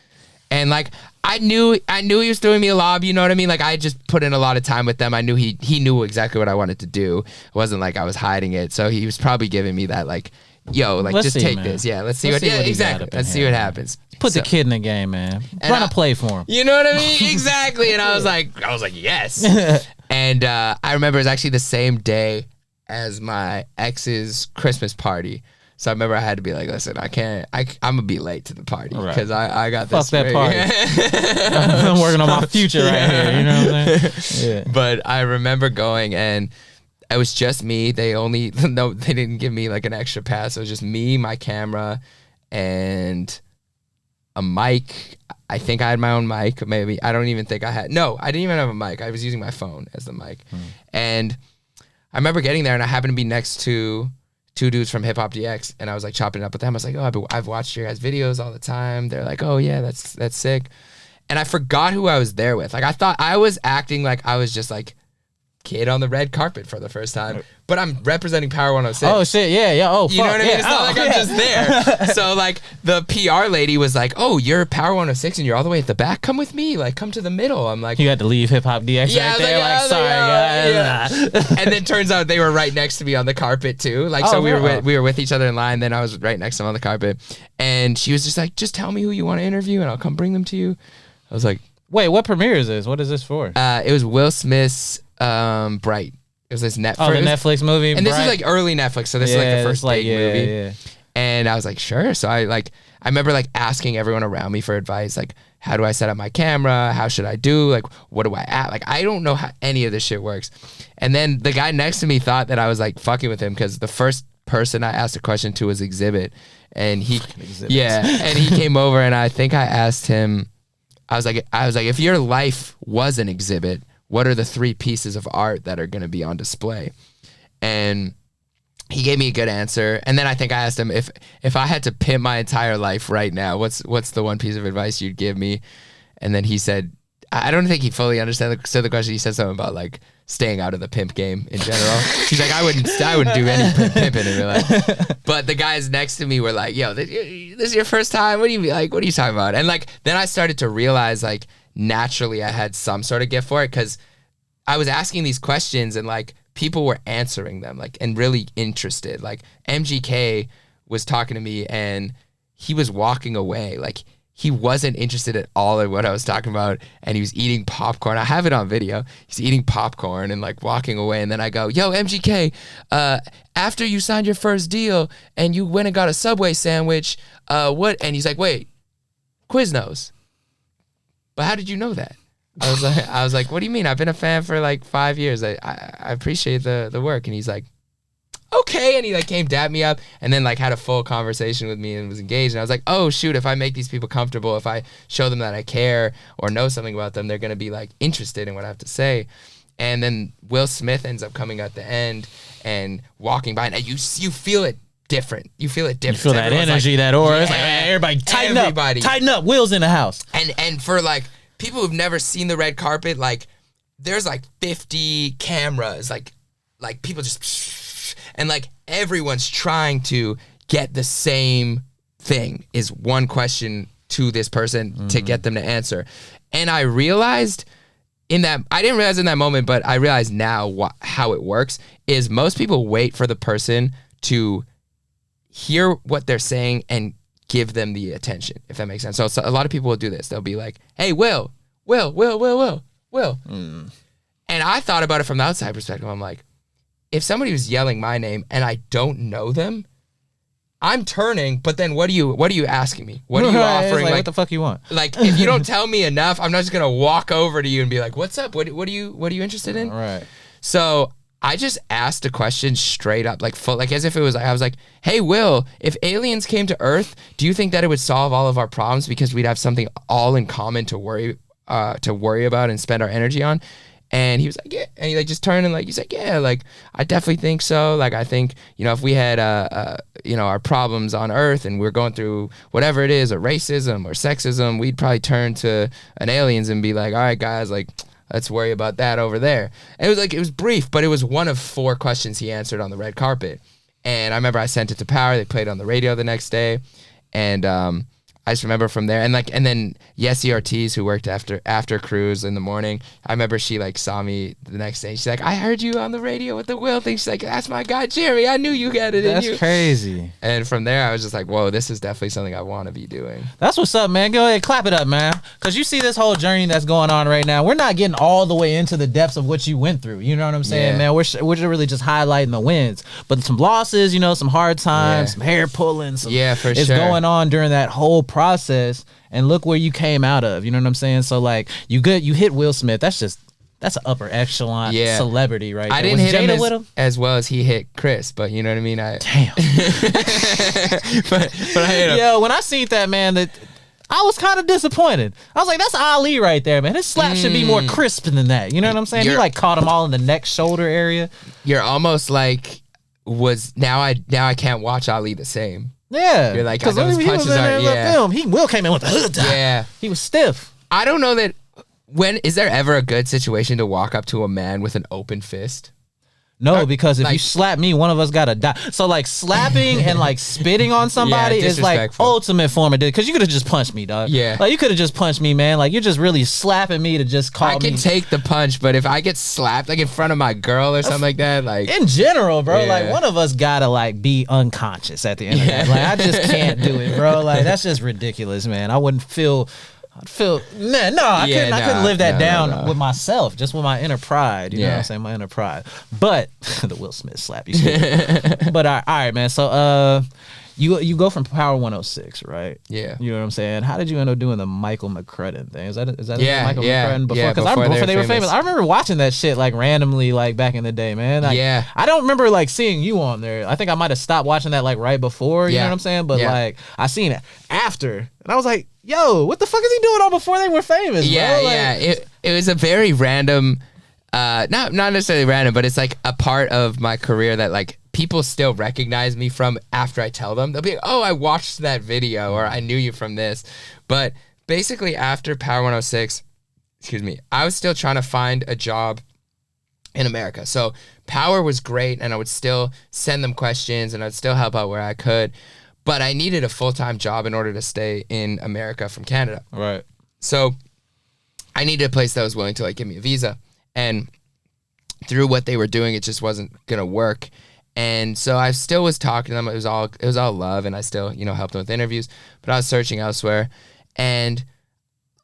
And like I knew he was doing me a lob, you know what I mean? Like I just put in a lot of time with them. I knew he knew exactly what I wanted to do. It wasn't like I was hiding it. So he was probably giving me that like, yo, like let's just take this. Yeah, let's see what exactly. Let's see what happens. Put the kid in the game, man. Run a play for him. You know what I mean? Exactly. And I was like, yes. And I remember it was actually the same day as my ex's Christmas party. So I remember I had to be like, listen, I'm going to be late to the party because I got this. Fuck that party. I'm working on my future right here. You know what I'm saying? Yeah. But I remember going and it was just me. They didn't give me like an extra pass. It was just me, my camera, and a mic. I think I had my own mic. Maybe. I don't even think I had. No, I didn't even have a mic. I was using my phone as the mic. And I remember getting there and I happened to be next to two dudes from Hip Hop DX, and I was like chopping it up with them. I was like, oh, I've watched your guys' videos all the time. They're like, oh yeah, that's sick. And I forgot who I was there with. Like I thought I was acting like I was just like kid on the red carpet for the first time, but I'm representing Power 106. Oh shit, yeah. Oh, you know what I mean? It's not like I'm just there. So like the PR lady was like, "Oh, you're Power 106 and you're all the way at the back. Come with me. Like come to the middle." I'm like, you had to leave Hip Hop DX right there. Like sorry, guys. Yeah. And then turns out they were right next to me on the carpet too. Like so we were with each other in line. Then I was right next to them on the carpet, and she was just like, "Just tell me who you want to interview, and I'll come bring them to you." I was like, "Wait, what premiere is this? What is this for?" It was Will Smith's Bright. It was this Netflix. Oh, the Netflix movie. And Bright? This is like early Netflix, so this is like the first big movie. Yeah. And I was like, sure. So I I remember like asking everyone around me for advice, like, how do I set up my camera? How should I do? Like, what do I add? Like, I don't know how any of this shit works. And then the guy next to me thought that I was like fucking with him because the first person I asked a question to was Exhibit. And he, and he came over and I think I asked him, I was like, if your life was an exhibit, what are the 3 pieces of art that are going to be on display? And he gave me a good answer. And then I think I asked him if I had to pimp my entire life right now, what's the one piece of advice you'd give me? And then he said, I don't think he fully understood the question. He said something about like staying out of the pimp game in general. He's like, I wouldn't do any pimping in real life. But the guys next to me were like, yo, this is your first time? What are you talking about? And like, then I started to realize like naturally I had some sort of gift for it because I was asking these questions and like people were answering them like and really interested. Like MGK was talking to me and he was walking away. Like he wasn't interested at all in what I was talking about and he was eating popcorn. I have it on video. He's eating popcorn and like walking away. And then I go, yo, MGK, after you signed your first deal and you went and got a Subway sandwich, what? And he's like, wait, Quiznos. But how did you know that? I was like, what do you mean? I've been a fan for like 5 years. I appreciate the work. And he's like, okay. And he like came dap me up and then like had a full conversation with me and was engaged. And I was like, oh shoot, if I make these people comfortable, if I show them that I care or know something about them, they're going to be like interested in what I have to say. And then Will Smith ends up coming at the end and walking by and you feel it different. You feel it different. You feel that energy, like, that aura. Yeah, it's like, man, everybody tighten up. Will's in the house. And for like people who've never seen the red carpet, like there's like 50 cameras, like people just, and like everyone's trying to get the same thing is one question to this person to get them to answer. And I realized I didn't realize in that moment, but I realize now how it works is most people wait for the person to hear what they're saying and give them the attention, if that makes sense. So a lot of people will do this. They'll be like, hey, Will. And I thought about it from the outside perspective. I'm like, if somebody was yelling my name and I don't know them, I'm turning, but then what are you asking me? What are you offering? Like, what the fuck you want? Like, if you don't tell me enough, I'm not just gonna walk over to you and be like, what's up? What are you interested in? All right. So I just asked a question straight up, like full, like as if it was, I was like, hey, Will, if aliens came to Earth, do you think that it would solve all of our problems because we'd have something all in common to worry about and spend our energy on? And he was like, yeah. And he like just turned and like, he's like, yeah, like I definitely think so. Like I think, if we had, our problems on Earth and we're going through whatever it is, or racism or sexism, we'd probably turn to an aliens and be like, all right, guys, like, let's worry about that over there. And it was brief, but it was one of 4 questions he answered on the red carpet. And I remember I sent it to Power. They played it on the radio the next day. And I just remember from there. And then Yessie Ortiz, who worked after Cruise in the morning, I remember she like saw me the next day. She's like, I heard you on the radio with the Will thing. She's like, that's my guy, Jeremy. I knew you got it in you. That's crazy. And from there, I was just like, whoa, this is definitely something I want to be doing. That's what's up, man. Go ahead, clap it up, man. Because you see this whole journey that's going on right now. We're not getting all the way into the depths of what you went through. You know what I'm saying, man? We're really just highlighting the wins. But some losses, some hard times, some hair pulling. It's going on during that whole process. And look where you came out of. You know what I'm saying? So like you hit Will Smith. That's an upper echelon celebrity right there. I didn't hit him as well as he hit Chris, but you know what I mean? Damn. but I hit him. Yo, when I seen that, man, I was kind of disappointed. I was like, that's Ali right there, man. His slap should be more crisp than that. You know what I'm saying? He like caught him all in the neck, shoulder area. You're almost like now I can't watch Ali the same. Yeah, you're like, because those punches are. He Will came in with the hood. Yeah, he was stiff. I don't know that. Is there ever a good situation to walk up to a man with an open fist? No, because if you slap me, one of us gotta die. So like slapping and like spitting on somebody is like ultimate form of because you could have just punched me, dog. Yeah, like you could have just punched me, man. Like you're just really slapping me to just call me. I can take the punch, but if I get slapped like in front of my girl or something like that, like in general, bro, like one of us gotta like be unconscious at the end of that. Like I just can't do it, bro. Like that's just ridiculous, man. I wouldn't feel. I couldn't live that down with myself, just with my inner pride. You know what I'm saying? My inner pride. But the Will Smith slap, you see. But all right, man. So You go from Power 106, right? Yeah. You know what I'm saying? How did you end up doing the Michael McCrudden thing? Is that Yeah, Michael yeah, McCrudden before? yeah, Because before they were famous. I remember watching that shit like randomly, like back in the day, man. Like, Yeah. I don't remember like seeing you on there. I think I might have stopped watching that like right before. You Yeah. know what I'm saying? But Yeah. like I seen it after, and I was like, yo, what the fuck is he doing on before they were famous? Yeah, bro? Like, yeah. It was a very random, not necessarily random, but it's like a part of my career that like people still recognize me from after I tell them. They'll be like, oh, I watched that video, or I knew you from this. But basically after Power 106, I was still trying to find a job in America. So Power was great, and I would still send them questions, and I'd still help out where I could. But I needed a full-time job in order to stay in America from Canada. right. So I needed a place that was willing to like give me a visa. And through what they were doing, it just wasn't gonna work. And so I still was talking to them. It was all love, and I still, helped them with interviews, but I was searching elsewhere. And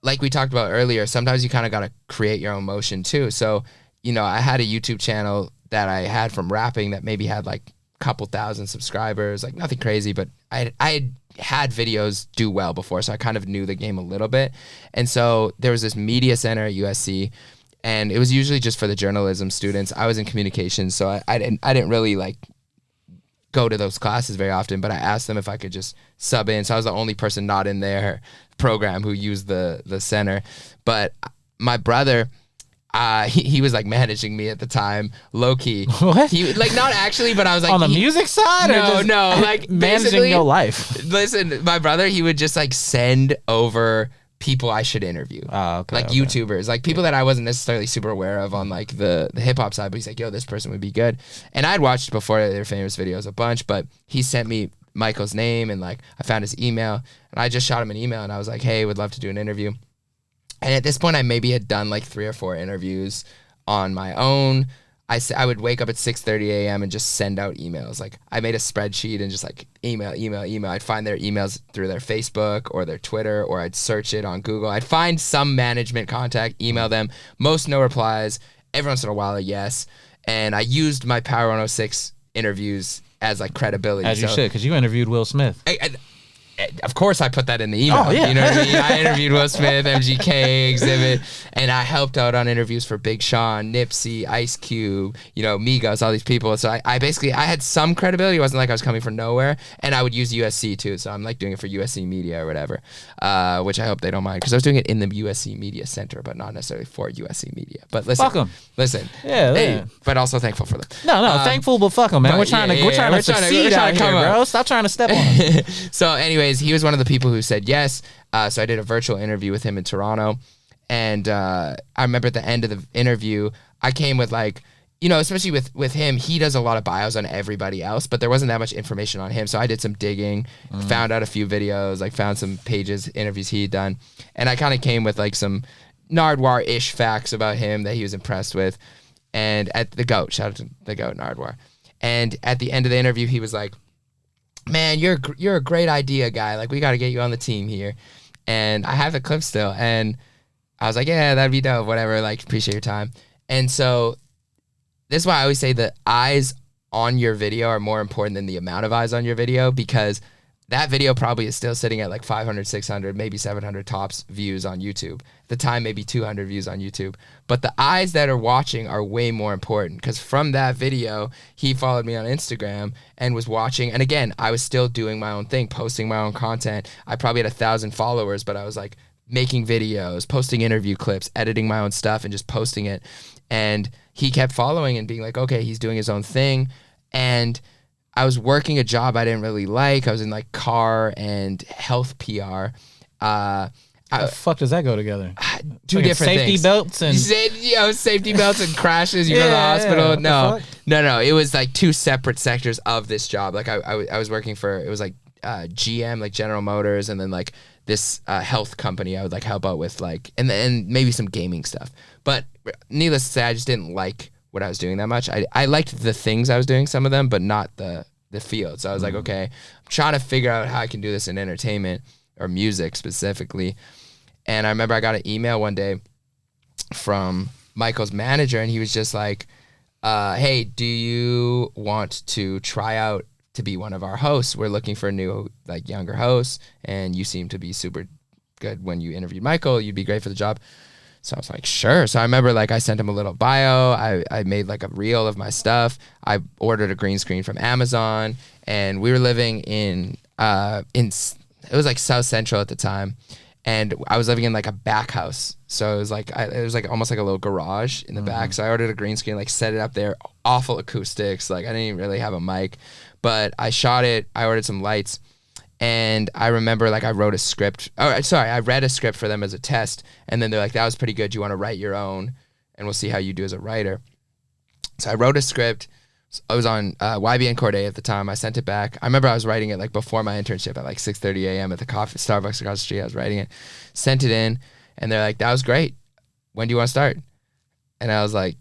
like we talked about earlier, sometimes you kind of got to create your own motion too. So, I had a YouTube channel that I had from rapping that maybe had like a couple thousand subscribers, like nothing crazy, but I had videos do well before, so I kind of knew the game a little bit. And so there was this media center at USC, and it was usually just for the journalism students. I was in communications, so I didn't really like go to those classes very often, but I asked them if I could just sub in. So I was the only person not in their program who used the center. But my brother, he was like managing me at the time, low key. What? He like not actually, but I was like On the music side? No, or just no, like managing basically- your life. Listen, my brother, he would just like send over people I should interview. Oh, okay. Like okay. YouTubers, like people that I wasn't necessarily super aware of on like the hip hop side, but he's like, yo, this person would be good. And I'd watched before their famous videos a bunch, but he sent me Michael's name, and like I found his email, and I just shot him an email, and I was like, hey, would love to do an interview. And at this point, I maybe had done like 3 or 4 interviews on my own. I would wake up at 6:30 a.m. and just send out emails. Like I made a spreadsheet and just like email. I'd find their emails through their Facebook or their Twitter, or I'd search it on Google. I'd find some management contact, email them. Most no replies. Every once in a while a yes. And I used my Power 106 interviews as like credibility. As you should, because you interviewed Will Smith. Of course, I put that in the email. Oh, yeah. You know what I mean? I interviewed Will Smith, MGK, Exhibit, and I helped out on interviews for Big Sean, Nipsey, Ice Cube, Migos, all these people. So I basically had some credibility. It wasn't like I was coming from nowhere, and I would use USC too. So I'm like doing it for USC Media or whatever, which I hope they don't mind, because I was doing it in the USC Media Center, but not necessarily for USC Media. But listen, Fuck 'em. Listen, Yeah, hey, yeah. but also thankful for them. No, thankful, but fuck them, man. but We're trying to succeed out here, bro. Stop trying to step on him. So anyways, he was one of the people who said yes. So I did a virtual interview with him in Toronto. And I remember at the end of the interview, I came with like, especially with him, he does a lot of bios on everybody else, but there wasn't that much information on him. So I did some digging, found out a few videos, like found some pages, interviews he'd done. And I kind of came with like some Nardwar-ish facts about him that he was impressed with. And at the GOAT, shout out to the GOAT, Nardwar. And at the end of the interview, he was like, man, you're a great idea guy. Like, we got to get you on the team here. And I have the clip still. And I was like, yeah, that'd be dope. Whatever. Like, appreciate your time. And so this is why I always say the eyes on your video are more important than the amount of eyes on your video, because that video probably is still sitting at like 500, 600, maybe 700 tops views on YouTube. At the time, maybe 200 views on YouTube. But the eyes that are watching are way more important, because from that video, he followed me on Instagram and was watching. And again, I was still doing my own thing, posting my own content. I probably had 1,000 followers, but I was like making videos, posting interview clips, editing my own stuff, and just posting it. And he kept following and being like, okay, he's doing his own thing. And I was working a job I didn't really like. I was in like car and health PR. How the fuck does that go together? Two Fucking different safety things. belts and Safety belts and crashes. You go to the Yeah, hospital. what the No. It was like two separate sectors of this job. Like I was working for, it was like GM, like General Motors, and then like this health company I would like help out with, like, and maybe some gaming stuff. But needless to say, I just didn't like what I was doing that much. I liked the things I was doing, some of them, but not the field. So I was like, okay, I'm trying to figure out how I can do this in entertainment or music specifically. And I remember I got an email one day from Michael's manager, and he was just like, hey, do you want to try out to be one of our hosts. We're looking for a new, like, younger host, and you seem to be super good when you interviewed Michael. You'd be great for the job. So I was like, sure. So I remember, like, I sent him a little bio. I made, like, a reel of my stuff. I ordered a green screen from Amazon, and we were living in it was like South Central at the time, and I was living in like a back house. So it was like almost like a little garage in the back. So I ordered a green screen, like, set it up there. Awful acoustics. Like, I didn't even really have a mic, but I shot it. I ordered some lights, and I remember, like, I wrote a script. Oh, sorry, I read a script for them as a test, and then they're like, "That was pretty good. You want to write your own, and we'll see how you do as a writer." So I wrote a script. I was on YBN Corday at the time. I sent it back. I remember I was writing it, like, before my internship at like 6:30 a.m. at the Starbucks across the street. I was writing it, sent it in, and they're like, "That was great. When do you want to start?" And I was like,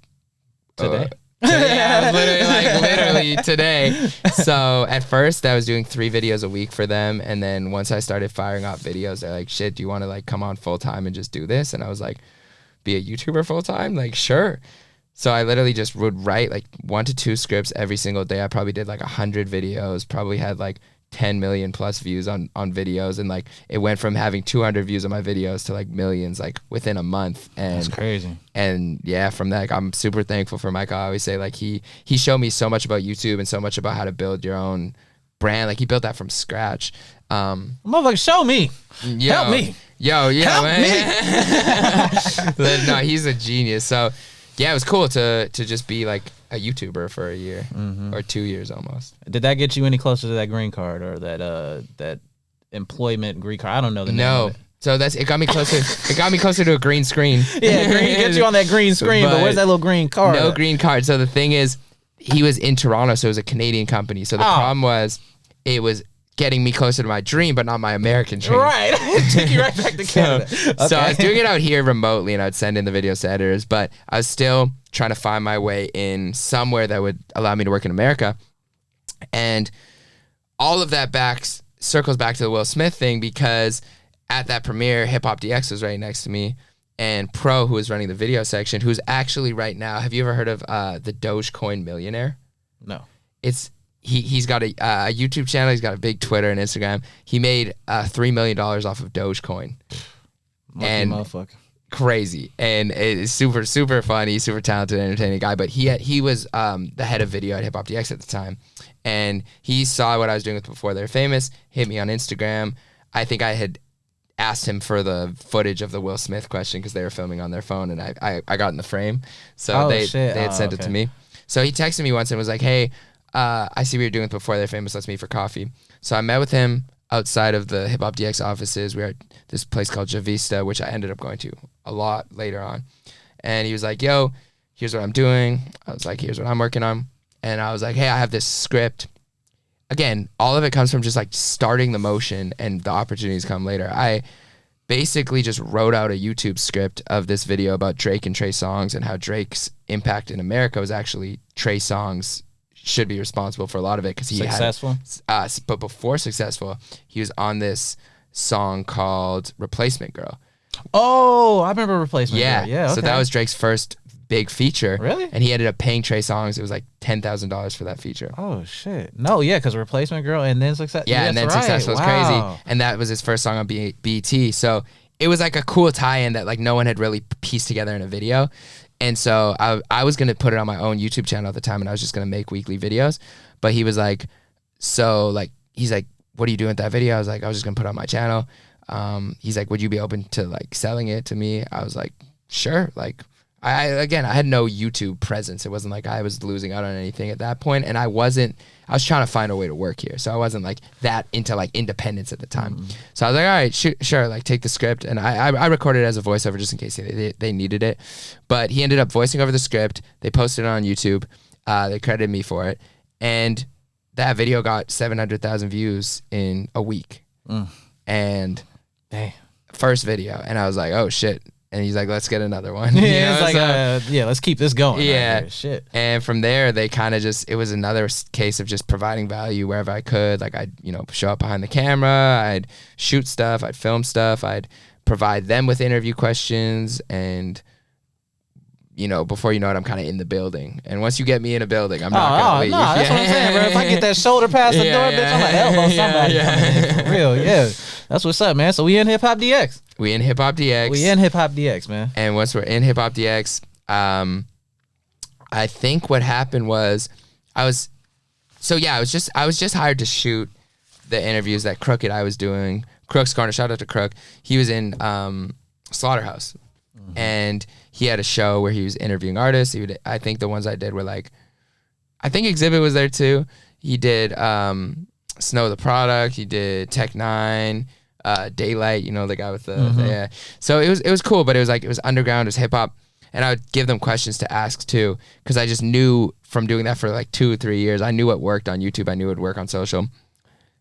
Today. Yeah, literally today. So at first I was doing 3 videos a week for them, and then once I started firing off videos, they're like, "Shit, do you want to, like, come on full time and just do this?" And I was like, "Be a YouTuber full time? Like, sure." So I literally just would write like 1 to 2 scripts every single day. I probably did like 100 videos, probably had like 10 million plus views on videos. And like, it went from having 200 views on my videos to like millions, like, within a month. And That's crazy. And yeah, from that, like, I'm super thankful for Mike. I always say, like, he showed me so much about YouTube and so much about how to build your own brand. Like, he built that from scratch. Motherfucker, show me. Help me. Yeah, Help man. No, he's a genius. So yeah, it was cool to just be like a YouTuber for a year or 2 years almost. Did that get you any closer to that green card or that employment green card? I don't know the name of it. So it got me closer. It got me closer to a green screen. Yeah, get you on that green screen, but where's that little green card? No green card. So the thing is, he was in Toronto, so it was a Canadian company. So the problem was, it was getting me closer to my dream, but not my American dream. Right. Took you right back to Canada. So I was doing it out here remotely, and I'd send in the videos to editors, but I was still trying to find my way in somewhere that would allow me to work in America. And all of that circles back to the Will Smith thing, because at that premiere, Hip Hop DX was right next to me, and Pro, who was running the video section, who's actually right now, have you ever heard of the Dogecoin Millionaire? No. He's got a YouTube channel. He's got a big Twitter and Instagram. He made $3 million off of Dogecoin. And motherfucker. Crazy. And it's super, super funny, super talented, entertaining guy. But he was the head of video at Hip Hop DX at the time. And he saw what I was doing with Before They're Famous, hit me on Instagram. I think I had asked him for the footage of the Will Smith question because they were filming on their phone, and I got in the frame. So they had sent it to me. So he texted me once and was like, "Hey, I see what you're doing with Before They're Famous. Let's meet for coffee." So I met with him outside of the Hip Hop DX offices. We were at this place called Javista, which I ended up going to a lot later on. And he was like, "Yo, here's what I'm doing." I was like, "Here's what I'm working on." And I was like, "Hey, I have this script." Again, all of it comes from just like starting the motion, and the opportunities come later. I basically just wrote out a YouTube script of this video about Drake and Trey Songz, and how Drake's impact in America was actually Trey Songz should be responsible for a lot of it, because he successful. But before Successful, he was on this song called Replacement Girl. Oh, I remember Replacement Girl. Yeah. Okay. So that was Drake's first big feature. Really? And he ended up paying Trey Songz. It was like $10,000 for that feature. Oh shit. No, yeah, because Replacement Girl and then Success. Yeah, and then right. Successful was crazy. And that was his first song on BET. So it was like a cool tie-in that like no one had really pieced together in a video. And so I was going to put it on my own YouTube channel at the time, and I was just going to make weekly videos. But he was like, he's like, "What are you doing with that video?" I was like, "I was just going to put it on my channel." He's like, "Would you be open to like selling it to me?" I was like, "Sure." Like, I had no YouTube presence. It wasn't like I was losing out on anything at that point. And I was trying to find a way to work here. So I wasn't like that into like independence at the time. Mm-hmm. So I was like, all right, sure. Like, take the script. And I recorded it as a voiceover just in case they needed it. But he ended up voicing over the script. They posted it on YouTube. They credited me for it. And that video got 700,000 views in a week. And first video. And I was like, oh shit. And he's like, "Let's get another one." Yeah, it's like, let's keep this going. Yeah. Right, shit. And from there, they kind of it was another case of just providing value wherever I could. Like, I'd, show up behind the camera, I'd shoot stuff, I'd film stuff, I'd provide them with interview questions. And, before you know it, I'm kind of in the building. And once you get me in a building, I'm not gonna leave. No, that's what I'm saying, bro. If I get that shoulder past the door, bitch, I'm gonna elbow somebody. For real, yeah. That's what's up, man. So we in Hip Hop DX. We in Hip Hop DX, man. And once we're in Hip Hop DX, I think what happened was I was just hired to shoot the interviews that Crook and I was doing. Crook's Corner, shout out to Crook. He was in Slaughterhouse, and he had a show where he was interviewing artists. I think the ones I did were like, I think Exhibit was there too. He did Snow the Product. He did Tech Nine, Daylight. The guy with the So it was cool, but it was underground. It was hip hop, and I would give them questions to ask too, because I just knew from doing that for like 2 or 3 years. I knew what worked on YouTube. I knew it would work on social.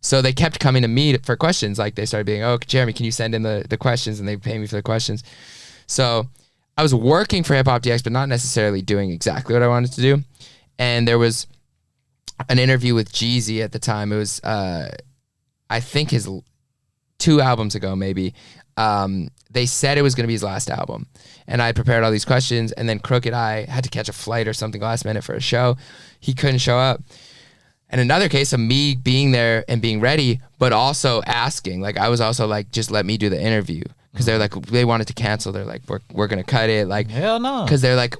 So they kept coming to me for questions. Like they started being, oh, Jeremy, can you send in the questions? And they pay me for the questions. So I was working for Hip Hop DX, but not necessarily doing exactly what I wanted to do. And there was an interview with Jeezy at the time. It was, I think his 2 albums ago, maybe. They said it was going to be his last album. And I had prepared all these questions. And then Crook and I had to catch a flight or something last minute for a show. He couldn't show up. And another case of me being there and being ready, but also asking. Like, I was also like, just let me do the interview. Because they're like, they wanted to cancel. They're like, we're going to cut it. Like, hell no. Because they're like,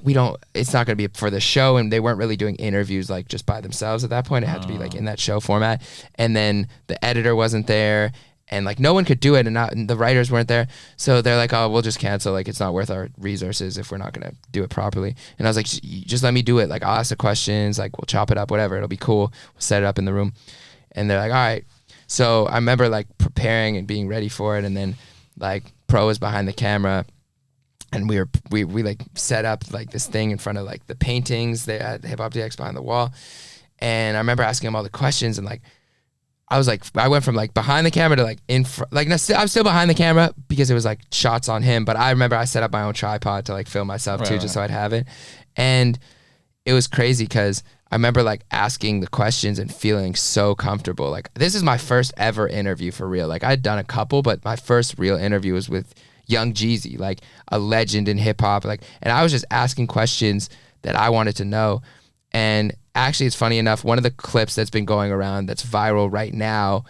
it's not going to be for the show. And they weren't really doing interviews like just by themselves at that point. It had to be like in that show format. And then the editor wasn't there. And like no one could do it, and the writers weren't there. So they're like, oh, we'll just cancel. Like, it's not worth our resources if we're not going to do it properly. And I was like, just let me do it. Like, I'll ask the questions. Like, we'll chop it up, whatever. It'll be cool. We'll set it up in the room. And they're like, all right. So I remember like preparing and being ready for it. And then like Pro was behind the camera, and we like set up like this thing in front of like the paintings. They had Hip Hop DX behind the wall. And I remember asking him all the questions, and like, I went from like behind the camera to like in front, like I'm still behind the camera because it was like shots on him. But I remember I set up my own tripod to like film myself too, just so I'd have it. And it was crazy because I remember like asking the questions and feeling so comfortable. Like, this is my first ever interview for real. Like, I'd done a couple, but my first real interview was with Young Jeezy, like a legend in hip hop. Like, and I was just asking questions that I wanted to know. And actually, it's funny enough, one of the clips that's been going around that's viral right now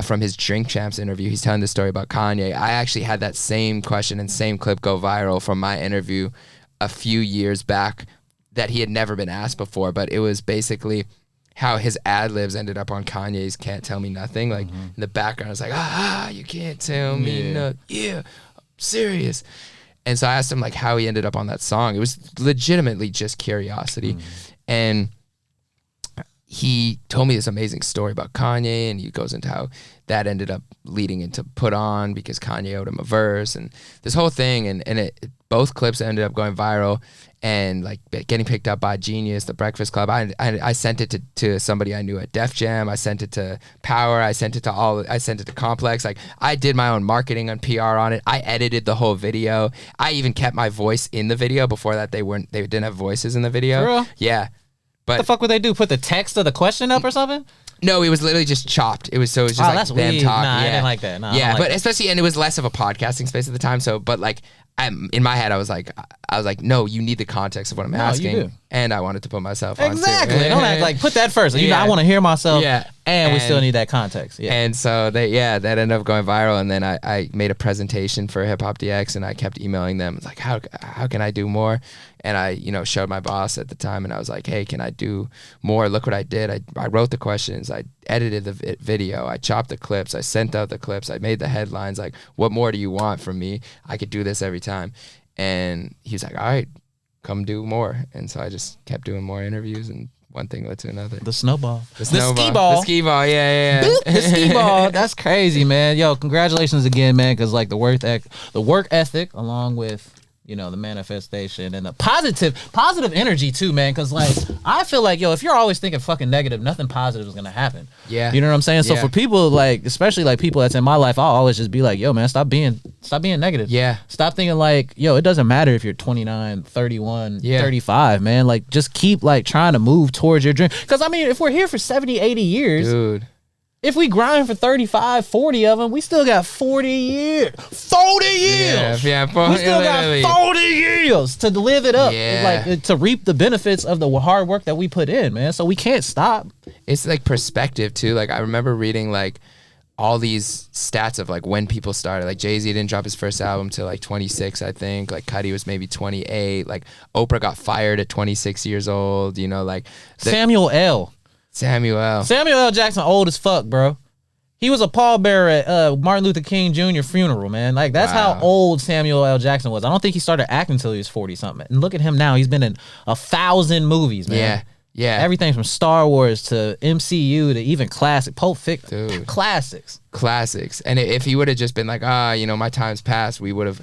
from his Drink Champs interview, he's telling the story about Kanye. I actually had that same question and same clip go viral from my interview a few years back that he had never been asked before, but it was basically how his ad-libs ended up on Kanye's Can't Tell Me Nothing. Like, in the background, it's like, you can't tell me nothing. Yeah, I'm serious. And so I asked him like how he ended up on that song. It was legitimately just curiosity. And he told me this amazing story about Kanye, and he goes into how that ended up leading into Put On because Kanye owed him a verse and this whole thing. And both clips ended up going viral and like getting picked up by Genius, the Breakfast Club. I sent it to somebody I knew at Def Jam. I sent it to Power. I sent it to Complex. Like, I did my own marketing and PR on it. I edited the whole video. I even kept my voice in the video. Before that, they didn't have voices in the video. For real? Yeah. But what the fuck would they do? Put the text of the question up or something? No, it was literally just chopped. It was just like that's them weird. talking. Nah, yeah. I didn't like that. Nah, yeah, like but that. especially, and it was less of a podcasting space at the time. So, but like, in my head, I was like, no, you need the context of what I'm asking, you do. And I wanted to put myself on exactly. too. Don't act like put that first. You know, I want to hear myself. Yeah, and we still need that context. Yeah, and so that ended up going viral. And then I made a presentation for Hip Hop DX, and I kept emailing them like, how can I do more? And I, showed my boss at the time, and I was like, hey, can I do more? Look what I did. I wrote the questions. I edited the video. I chopped the clips. I sent out the clips. I made the headlines. Like, what more do you want from me? I could do this every time. And he was like, all right, come do more. And so I just kept doing more interviews, and one thing led to another. The snowball. The ski ball. The ski ball, yeah. The ski ball. That's crazy, man. Yo, congratulations again, man, because like the work ethic along with, the manifestation and the positive energy too, man. Because like, I feel like, if you're always thinking fucking negative, nothing positive is gonna happen. Yeah. You know what I'm saying? So for people like, especially like people that's in my life, I'll always just be like, yo, man, stop being negative. Yeah. Stop thinking like, it doesn't matter if you're 29, 31, 35, man. Like, just keep like trying to move towards your dream. Because I mean, if we're here for 70, 80 years, dude, if we grind for 35, 40 of them, we still got 40 years. 40 years. Yeah, we still got 40 years to live it up. Like to reap the benefits of the hard work that we put in, man. So we can't stop. It's like perspective too. Like I remember reading like all these stats of like when people started. Like Jay-Z didn't drop his first album till like 26, I think. Like Cudi was maybe 28. Like Oprah got fired at 26 years old. You know, like Samuel L. Jackson old as fuck, bro. He was a pallbearer at Martin Luther King Jr. funeral, man. Like that's how old Samuel L. Jackson was. I don't think he started acting until he was 40 something. And look at him now. He's been in 1,000 movies, man. Yeah. Everything from Star Wars to MCU to even classic Pulp Fiction. Dude. Classics. And if he would have just been like, my time's passed, he would have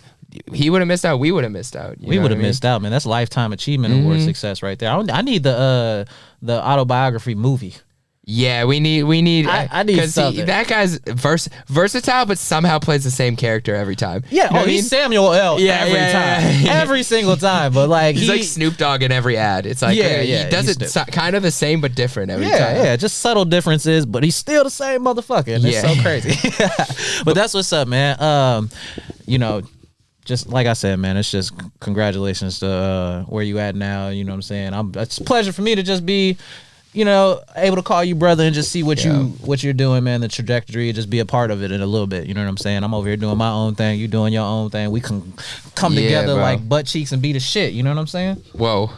missed out. We would have missed out. We would have missed out, man. That's Lifetime Achievement Award success right there. I need the autobiography movie. Yeah, we need. I need something. That guy's versatile, but somehow plays the same character every time. Yeah, he's Samuel L. every time, every single time. But like he's like Snoop Dogg in every ad. It's like he does it kind of the same but different every time. Yeah, just subtle differences, but he's still the same motherfucker. And it's so crazy. But that's what's up, man. Just like I said, man, it's just congratulations to where you at now. You know what I'm saying? It's a pleasure for me to just be, able to call you brother and just see what you're doing, man. The trajectory, just be a part of it in a little bit. You know what I'm saying? I'm over here doing my own thing. You doing your own thing. We can come together like butt cheeks and be the shit. You know what I'm saying? Whoa.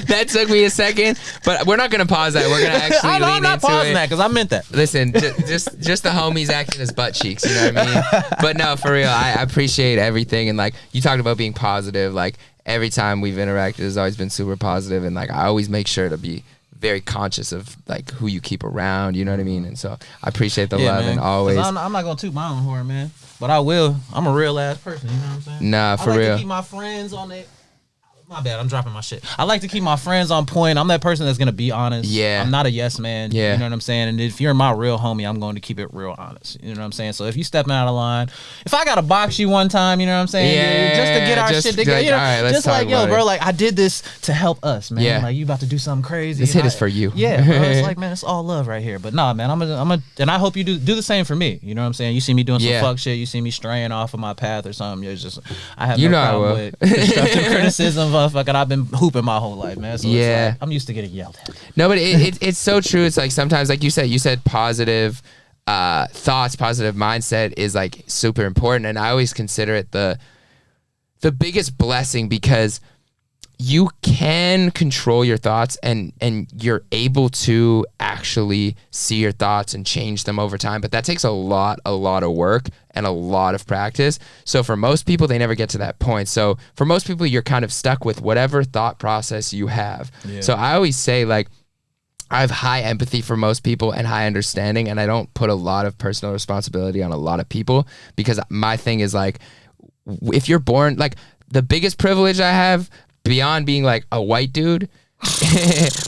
that took me a second, but we're not gonna pause that. We're gonna actually lean into it. I'm not pausing that because I meant that. Listen, just the homies acting as butt cheeks. You know what I mean? But no, for real, I appreciate everything. And like you talked about being positive, like every time we've interacted has always been super positive, and like I always make sure to be very conscious of like who you keep around. You know what I mean? And so I appreciate the love, man. And always. I'm not gonna toot my own horn, man, but I will. I'm a real ass person. You know what I'm saying? Nah, for real. I like to keep my friends on it. My bad, I'm dropping my shit. I like to keep my friends on point. I'm that person that's gonna be honest. Yeah. I'm not a yes man. Yeah. You know what I'm saying? And if you're my real homie, I'm going to keep it real honest. You know what I'm saying? So if you stepping out of line, if I gotta box you one time, you know what I'm saying? Just to get our shit together. Like, all right, let's talk about bro, like I did this to help us, man. Yeah. Like you about to do something crazy. This hit is for you. Yeah, bro. It's like, man, it's all love right here. But nah, man, and I hope you do the same for me. You know what I'm saying? You see me doing some fuck shit, you see me straying off of my path or something. It's just I have no problem with constructive criticism, motherfucker. I've been hooping my whole life, man. So it's like, I'm used to getting yelled at. No, but it's so true. It's like sometimes, like you said positive thoughts, positive mindset is like super important, and I always consider it the biggest blessing because you can control your thoughts and you're able to actually see your thoughts and change them over time. But that takes a lot of work and a lot of practice. So for most people, they never get to that point. So for most people, you're kind of stuck with whatever thought process you have. Yeah. So I always say like, I have high empathy for most people and high understanding, and I don't put a lot of personal responsibility on a lot of people because my thing is like, if you're born, like the biggest privilege I have beyond being like a white dude,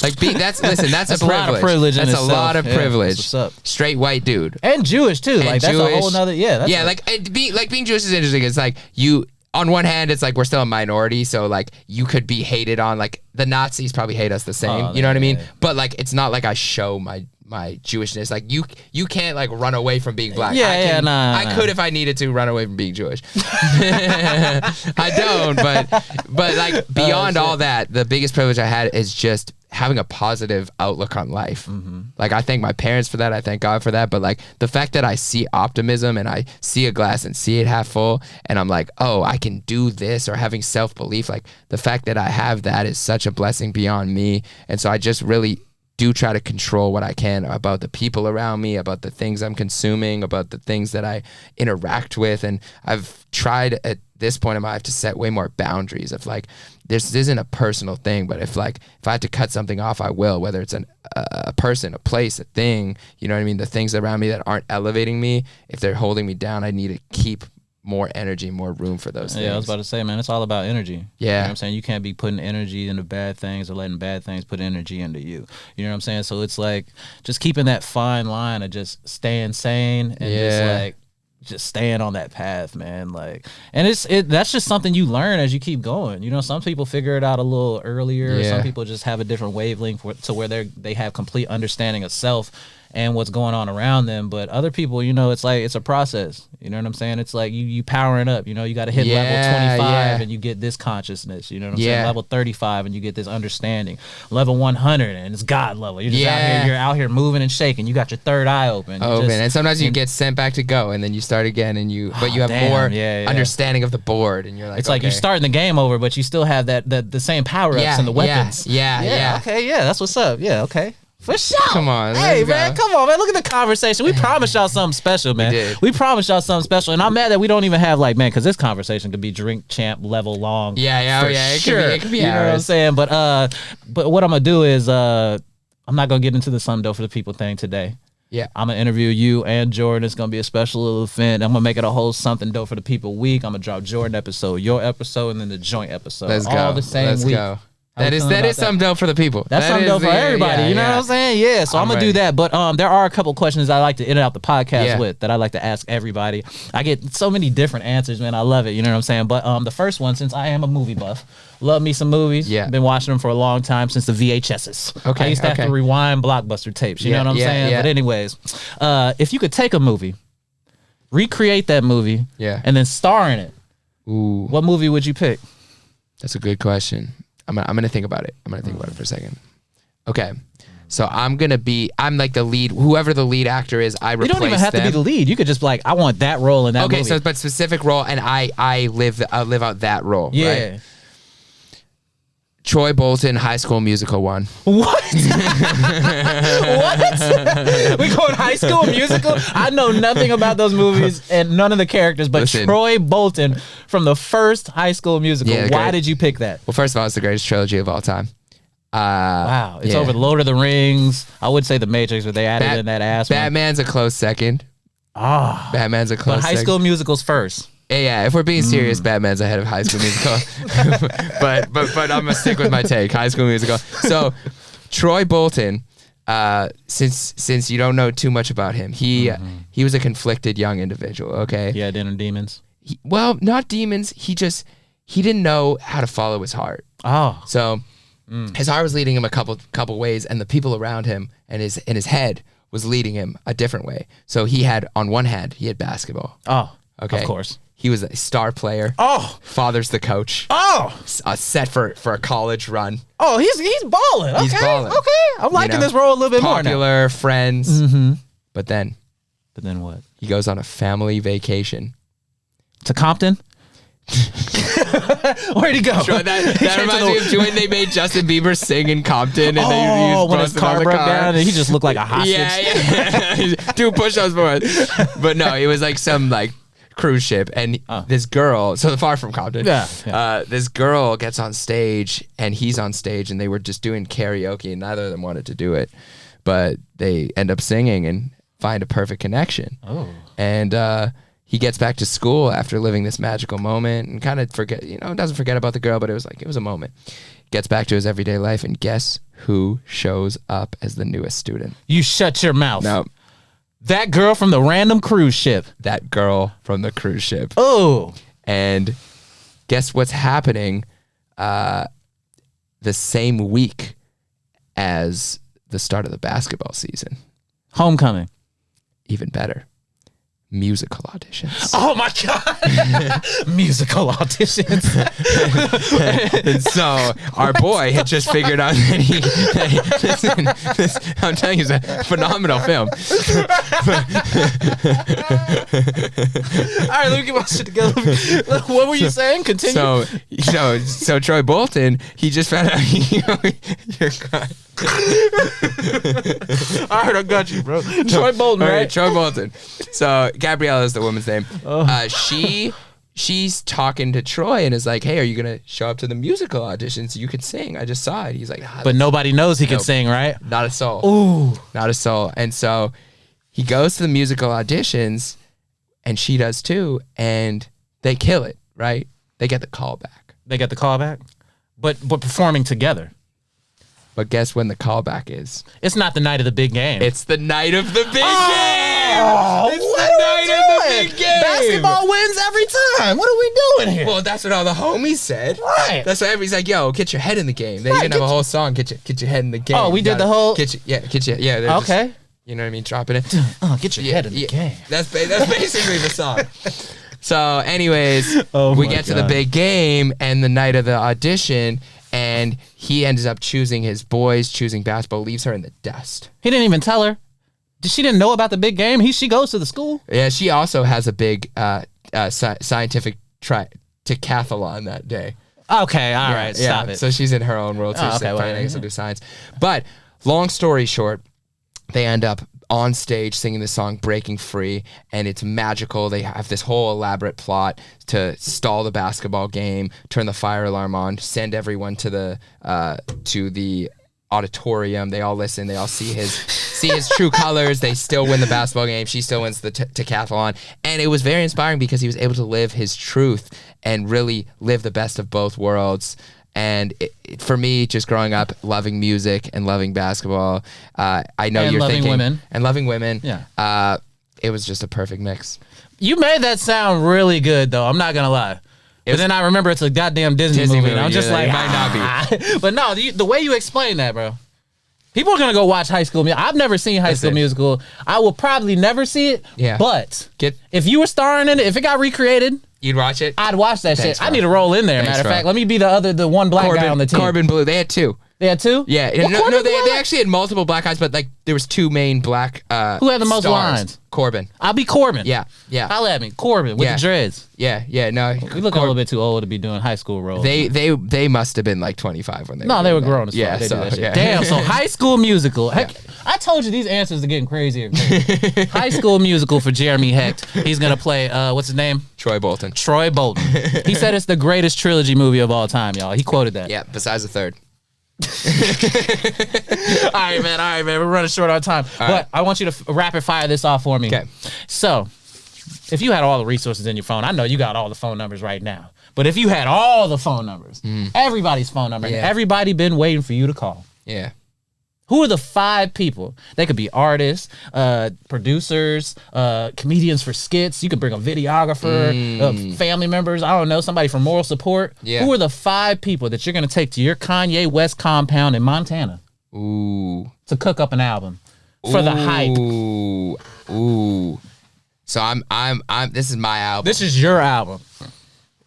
like that's a privilege. Lot of privilege. That's a lot of privilege. What's up? Straight white dude and Jewish too. And like that's Jewish, a whole nother. Being Jewish is interesting. It's like you. On one hand, it's like we're still a minority, so like you could be hated on. Like the Nazis probably hate us the same. You know what I mean? Yeah. But like it's not like I show my Jewishness. Like you can't like run away from being black. I could if I needed to run away from being Jewish. I don't, but like beyond all that, the biggest privilege I had is just having a positive outlook on life. Mm-hmm. Like I thank my parents for that. I thank God for that. But like the fact that I see optimism and I see a glass and see it half full and I'm like, oh, I can do this, or having self-belief, like the fact that I have that is such a blessing beyond me. And so I just really do try to control what I can about the people around me, about the things I'm consuming, about the things that I interact with. And I've tried at this point in my life to set way more boundaries of like, this isn't a personal thing, but if I had to cut something off, I will, whether it's a person, a place, a thing, you know what I mean? The things around me that aren't elevating me, if they're holding me down, I need to keep more energy, more room for those things. Yeah, I was about to say, man, it's all about energy. Yeah. You know what I'm saying? You can't be putting energy into bad things or letting bad things put energy into you. You know what I'm saying? So it's like just keeping that fine line of just staying sane and just staying on that path, man. Like, and that's just something you learn as you keep going. You know, some people figure it out a little earlier. Some people just have a different wavelength to where they have complete understanding of self. and what's going on around them. But other people, you know, it's like it's a process. You know what I'm saying? It's like you powering up. You know, you got to hit level 25 and you get this consciousness. You know what I'm saying? Level 35 and you get this understanding. Level 100 and it's God level. You're just out here. You're out here moving and shaking. You got your third eye open. And sometimes you get sent back to go, and then you start again, and you have more understanding of the board, and you're like, it's like you're starting the game over, but you still have the same power ups and the weapons. Okay, that's what's up. Yeah, okay. For sure. Come on. Hey, man. Come on, man. Look at the conversation. We promised y'all something special, man. We promised y'all something special. And I'm mad that we don't even have, like, man, because this conversation could be drink champ level long. It could be you know what I'm saying? But what I'm going to do is I'm not going to get into the Sun Dough for the People thing today. Yeah. I'm going to interview you and Jordan. It's going to be a special little event. I'm going to make it a whole Something Dope for the People week. I'm going to drop Jordan episode, your episode, and then the joint episode. Let's all go. the same Let's week. Go. That is something dope for the people. That's something dope for everybody. You know what I'm saying? Yeah. So I'm gonna do that. But there are a couple questions I like to end out the podcast with that I like to ask everybody. I get so many different answers, man. I love it. You know what I'm saying? But the first one, since I am a movie buff, love me some movies. Yeah. Been watching them for a long time since the VHSs. Okay. I used to have to rewind Blockbuster tapes. You know what I'm saying? But anyways, if you could take a movie, recreate that movie, and then star in it, what movie would you pick? That's a good question. I'm gonna think about it. I'm gonna think about it for a second. Okay, so I'm like the lead. Whoever the lead actor is, I replace them. You don't even have to be the lead. You could just be like, I want that role in that movie. Okay, so but specific role, and I live out that role. Yeah. Right? Troy Bolton, High School Musical 1. What? What? We going High School Musical? I know nothing about those movies and none of the characters, but listen, Troy Bolton from the first High School Musical. Why did you pick that? Well, first of all, it's the greatest trilogy of all time. Wow. It's over Lord of the Rings. I would say The Matrix, but they added in that ass. Batman's a close second. Batman's a close second. But High School Musical's first. Yeah, if we're being serious, Batman's ahead of High School Musical. but I'm gonna stick with my take, High School Musical. So Troy Bolton, since you don't know too much about him, he was a conflicted young individual. Okay. Yeah, dinner demons. Well, not demons. He didn't know how to follow his heart. Oh. So his heart was leading him a couple ways, and the people around him and his head was leading him a different way. So he had, on one hand, he had basketball. Oh. Okay. Of course. He was a star player. Oh. Father's the coach. Oh. Set for a college run. Oh, he's balling. Okay. He's balling. Okay. I'm liking this role a little bit more now. Popular, friends. Mm-hmm. But then what? He goes on a family vacation. To Compton? Where'd he go? That reminds me of when they made Justin Bieber sing in Compton. And when his car broke down and he just looked like a hostage. Yeah. Do push-ups for us. But no, it was like some like cruise ship, and this girl, so far from Compton, this girl gets on stage, and he's on stage, and they were just doing karaoke, and neither of them wanted to do it, but they end up singing and find a perfect connection. And he gets back to school after living this magical moment and kind of doesn't forget about the girl, but it was a moment. Gets back to his everyday life, and guess who shows up as the newest student? You shut your mouth. No. That girl from the random cruise ship. That girl from the cruise ship. Oh. And guess what's happening the same week as the start of the basketball season? Homecoming. Even better. Musical auditions. Oh my God. Musical auditions. And so our boy had just figured out that I'm telling you, it's a phenomenal film. All right, let me get my shit together. What were you saying? Continue. So Troy Bolton, he just found out you're crying. All right, I got you, bro. Troy Bolton, right? Troy Bolton. So Gabriella is the woman's name. She's talking to Troy and is like, "Hey, are you gonna show up to the musical auditions? You could sing. I just saw it." He's like, "But nobody knows he can sing, right?" Not a soul. Ooh, not a soul. And so he goes to the musical auditions, and she does too, and they kill it. Right? They get the call back. But performing together. But guess when the callback is? It's not the night of the big game. It's the night of the big game. It's the night of the big game. Basketball wins every time. What are we doing here? Well, that's what all the homies said. Right. That's why everybody's like, "Yo, get your head in the game." They even have a whole song, "Get your head in the game." Oh, we did the whole. Get your. Yeah. Okay. You know what I mean? Dropping it. Get your head in the game. That's basically the song. So, anyways, Oh we my get to the God. big game and the night of the audition, and he ends up choosing basketball, leaves her in the dust. He didn't even tell her. She didn't know about the big game. She goes to the school. Yeah, she also has a big scientific decathlon that day. Okay, all right, stop it. So she's in her own world too. Oh, So okay, I guess I'll do science. But long story short, they end up on stage singing the song "Breaking Free," and it's magical. They have this whole elaborate plot to stall the basketball game, turn the fire alarm on, send everyone to the auditorium. They all listen. They all see his true colors. They still win the basketball game. She still wins the decathlon. And it was very inspiring because he was able to live his truth and really live the best of both worlds. And for me, just growing up, loving music and loving basketball, I know And you're loving thinking women. and loving women. Yeah. It was just a perfect mix. You made that sound really good, though. I'm not gonna lie. But then I remember it's a goddamn Disney movie. And I'm just yeah, like, it might not be. But no, the way you explain that, bro. People are gonna go watch High School Musical. I've never seen High School Musical. I will probably never see it. Yeah. But Get- if you were starring in it, if it got recreated, You'd watch it? I'd watch that Thanks, shit. I bro. need to roll in there. Thanks, Matter of bro. fact, let me be the one black guy on the team. Corbin Blue. They had two. They had two? Yeah. Well, no, Corbin they Black? actually had multiple black guys, but like there was two main black Who had the most stars. lines? Corbin. I'll be Corbin. Yeah. Holla at me. Corbin with Yeah. the dreads. Yeah. No. We look a little bit too old to be doing high school roles. They must have been like 25 when they No, were they were doing grown that. as fuck. Yeah, They do so that shit. yeah. Damn, so High School Musical. Heck, I told you these answers are getting crazier and crazier. High School Musical for Jeremy Hecht. He's going to play, what's his name? Troy Bolton. Troy Bolton. He said it's the greatest trilogy movie of all time, y'all. He quoted that. Yeah, besides the third. All right, man. We're running short on time. But I want you to rapid fire this off for me. Okay. So, if you had all the resources in your phone, I know you got all the phone numbers right now. But if you had all the phone numbers, everybody's phone number, and Yeah. everybody been waiting for you to call. Yeah. Who are the 5 people? They could be artists, producers, comedians for skits. You could bring a videographer, family members. I don't know, somebody from moral support. Yeah. Who are the 5 people that you're going to take to your Kanye West compound in Montana Ooh. to cook up an album for the hype? Ooh. So I'm this is my album. This is your album.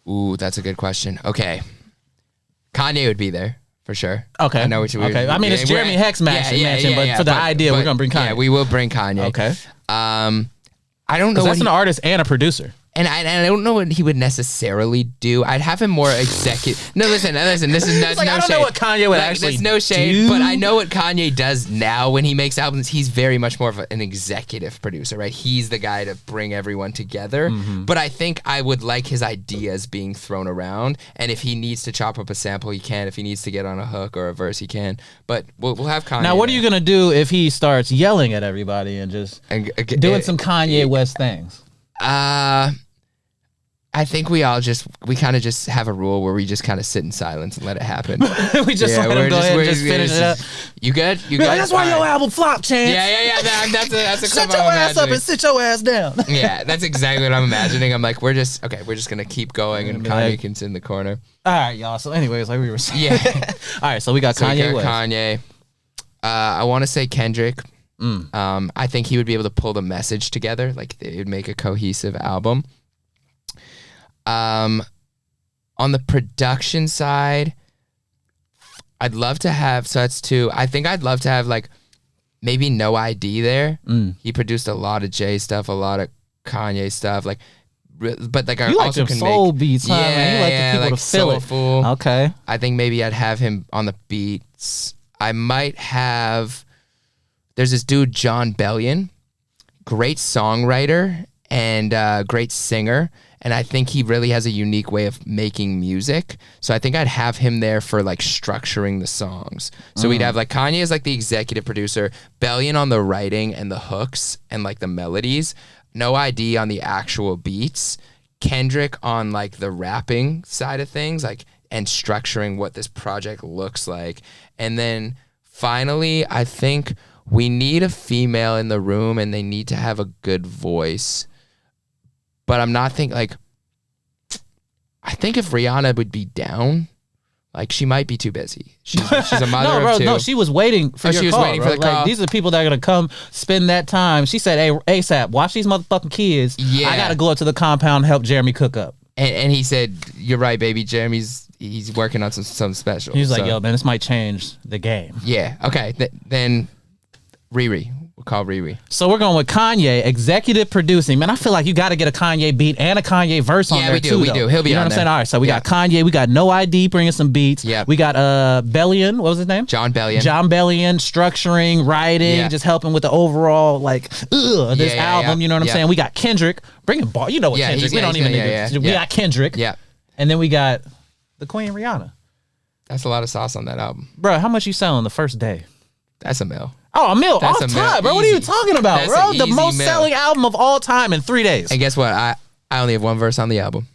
Ooh, that's a good question. Okay. Kanye would be there. For sure. Okay. I know what you mean. Okay. I mean, it's Jeremy Hecht's mansion, but for the idea, we're going to bring Kanye. Yeah, we will bring Kanye. Okay. I don't know Because what that's an artist and a producer. and I don't know what he would necessarily do. I'd have him more executive. No, listen. This is Like, no I don't shade. know what Kanye would Like, actually there's no shade, do. but I know what Kanye does now when he makes albums. He's very much more of an executive producer, right? He's the guy to bring everyone together. But I think I would like his ideas being thrown around, and if he needs to chop up a sample, he can. If he needs to get on a hook or a verse, he can. But we'll have Kanye. Now, what are there. you going to do if he starts yelling at everybody and just doing some Kanye West things? I think we kind of just have a rule where we just kind of sit in silence and let it happen. We just let him we're go ahead and just we're finish it up. You good? You Yeah, good? that's why All your right. album flopped, Chance. Yeah. That's a Sit clip your I'm ass up imagining. and sit your ass down. Yeah, that's exactly what I'm imagining. I'm like, we're just gonna keep going, and be Kanye like- can sit in the corner. All right, y'all. So, anyways, like we were saying. Yeah. All right, so we got So we Kanye got West. Kanye. I want to say Kendrick. I think he would be able to pull the message together. Like they would make a cohesive album. On the production side, I'd love to have. So that's 2. I think I'd love to have like maybe No ID there. He produced a lot of Jay stuff, a lot of Kanye stuff. Like, but like I You like also them can soul make beats, huh? Man? You like the people like to feel it. soulful. Okay. I think maybe I'd have him on the beats. I might have. There's this dude John Bellion, great songwriter and great singer, and I think he really has a unique way of making music. So I think I'd have him there for like structuring the songs. So we'd have like Kanye as like the executive producer, Bellion on the writing and the hooks and like the melodies, No ID on the actual beats, Kendrick on like the rapping side of things, like and structuring what this project looks like. And then finally, I think we need a female in the room and they need to have a good voice. But I'm not thinking like, I think if Rihanna would be down, Like, she might be too busy. She's a mother No, bro, of two. no, she was waiting for your she was call, waiting bro. for the Like, call. these are the people that are gonna come spend that time. She said, "Hey, ASAP, watch these motherfucking kids. Yeah. I gotta go up to the compound and help Jeremy cook up." And he said, "You're right, baby. Jeremy's he's working on some special." He's like, So, "Yo, man, this might change the game." yeah, okay. Then Riri, we'll call Riri. So we're going with Kanye, executive producing. Man, I feel like you got to get a Kanye beat and a Kanye verse on Yeah, there we do, too. we though. do. He'll be you know on what I'm there. saying? All right, so we Yeah. got Kanye, we got No ID bringing some beats. Yeah. We got Bellion, what was his name? John Bellion. John Bellion, structuring, writing, Yeah. just helping with the overall like this Yeah, album. yeah. You know what I'm Yeah. saying? We got Kendrick bringing bar. You know what Yeah, Kendrick? he's We don't gonna- even. yeah, We yeah. got Kendrick. Yeah, And then we got the Queen Rihanna. that's a lot of sauce on that album. Bro, how much you selling the first day? That's a mill. Oh, a mil That's off a mil. top, bro. What are you Easy. talking about, That's bro? an The easy most mil. selling album of all time in 3 days. And guess what? I only have one verse on the album.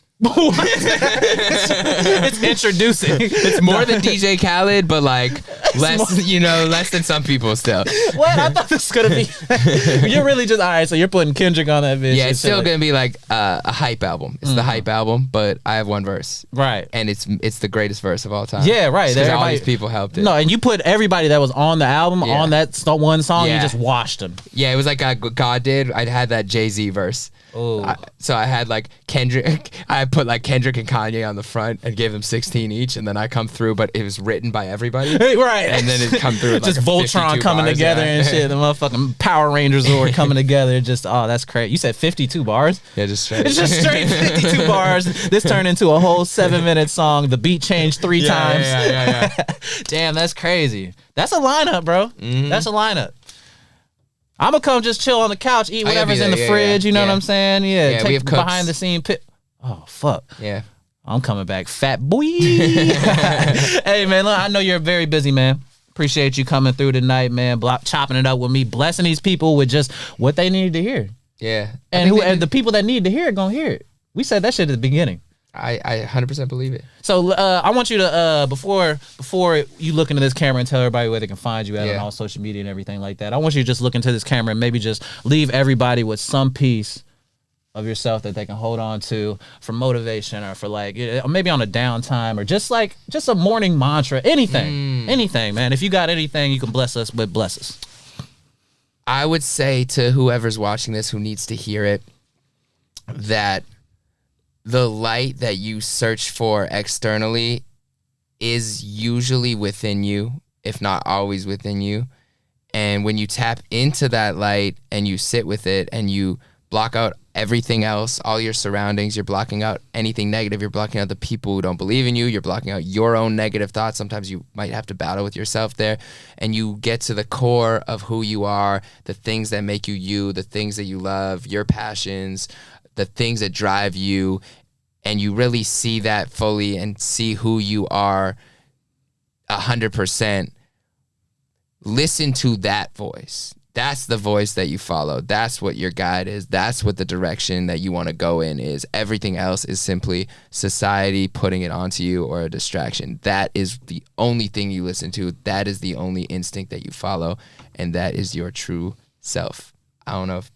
It's introducing. It's more than DJ Khaled, but like less than some people still. What? I thought this was gonna be. You're really just all right. So you're putting Kendrick on that bitch. Yeah, and it's shit still like- gonna be like a hype album. It's the hype album, but I have one verse, right. and it's the greatest verse of all time. Yeah, right. Because all Everybody- these people helped it. No, and you put everybody that was on the album Yeah. on that one song. You Yeah. just washed them. Yeah, it was like God did. I had that Jay-Z verse. Oh. So I had like Kendrick. I put like Kendrick and Kanye on the front and gave them 16 each, and then I come through, but it was written by everybody. Right. And then it come through with just like a Voltron 52 coming bars, together yeah. and shit. The motherfucking Power Rangers were coming together. Just that's crazy. You said 52 bars. Yeah, just straight. It's just straight 52 bars. This turned into a whole 7-minute song. The beat changed 3 times. Yeah. Damn, that's crazy. That's a lineup, bro. That's a lineup. I'm gonna come just chill on the couch, eat I gotta whatever's be in the there, fridge. You know what yeah. I'm saying? Yeah, Yeah, we take have cooks. behind the scene pit. Oh fuck. Yeah. I'm coming back, fat boy. Hey man, look, I know you're very busy, man. Appreciate you coming through tonight, man. Chopping it up with me, blessing these people with just what they needed to hear. Yeah. And the people that need to hear it gonna hear it. We said that shit at the beginning. I 100% believe it. So I want you to before you look into this camera and tell everybody where they can find you at on all social media and everything like that. I want you to just look into this camera and maybe just leave everybody with some piece of yourself that they can hold on to for motivation or for like maybe on a downtime or just a morning mantra. Anything, man. If you got anything, you can bless us with, bless us. I would say to whoever's watching this who needs to hear it that the light that you search for externally is usually within you, if not always within you. And when you tap into that light and you sit with it and you block out everything else, all your surroundings, you're blocking out anything negative, you're blocking out the people who don't believe in you, you're blocking out your own negative thoughts. Sometimes you might have to battle with yourself there, and you get to the core of who you are, the things that make you you, the things that you love, your passions, the things that drive you, and you really see that fully and see who you are 100%. Listen to that voice. That's the voice that you follow. That's what your guide is. That's what the direction that you want to go in is. Everything else is simply society putting it onto you or a distraction. That is the only thing you listen to. That is the only instinct that you follow. And that is your true self. I don't know if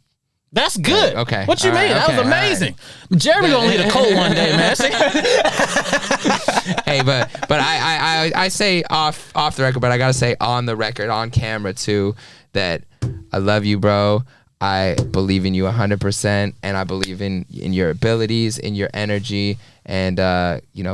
That's good. Okay. What you All mean? right, That okay, was amazing. Jeremy gonna lead a cold one day, man. hey, but I say off the record, but I gotta say on the record, on camera too, that I love you, bro. I believe in you 100%, and I believe in your abilities, in your energy, and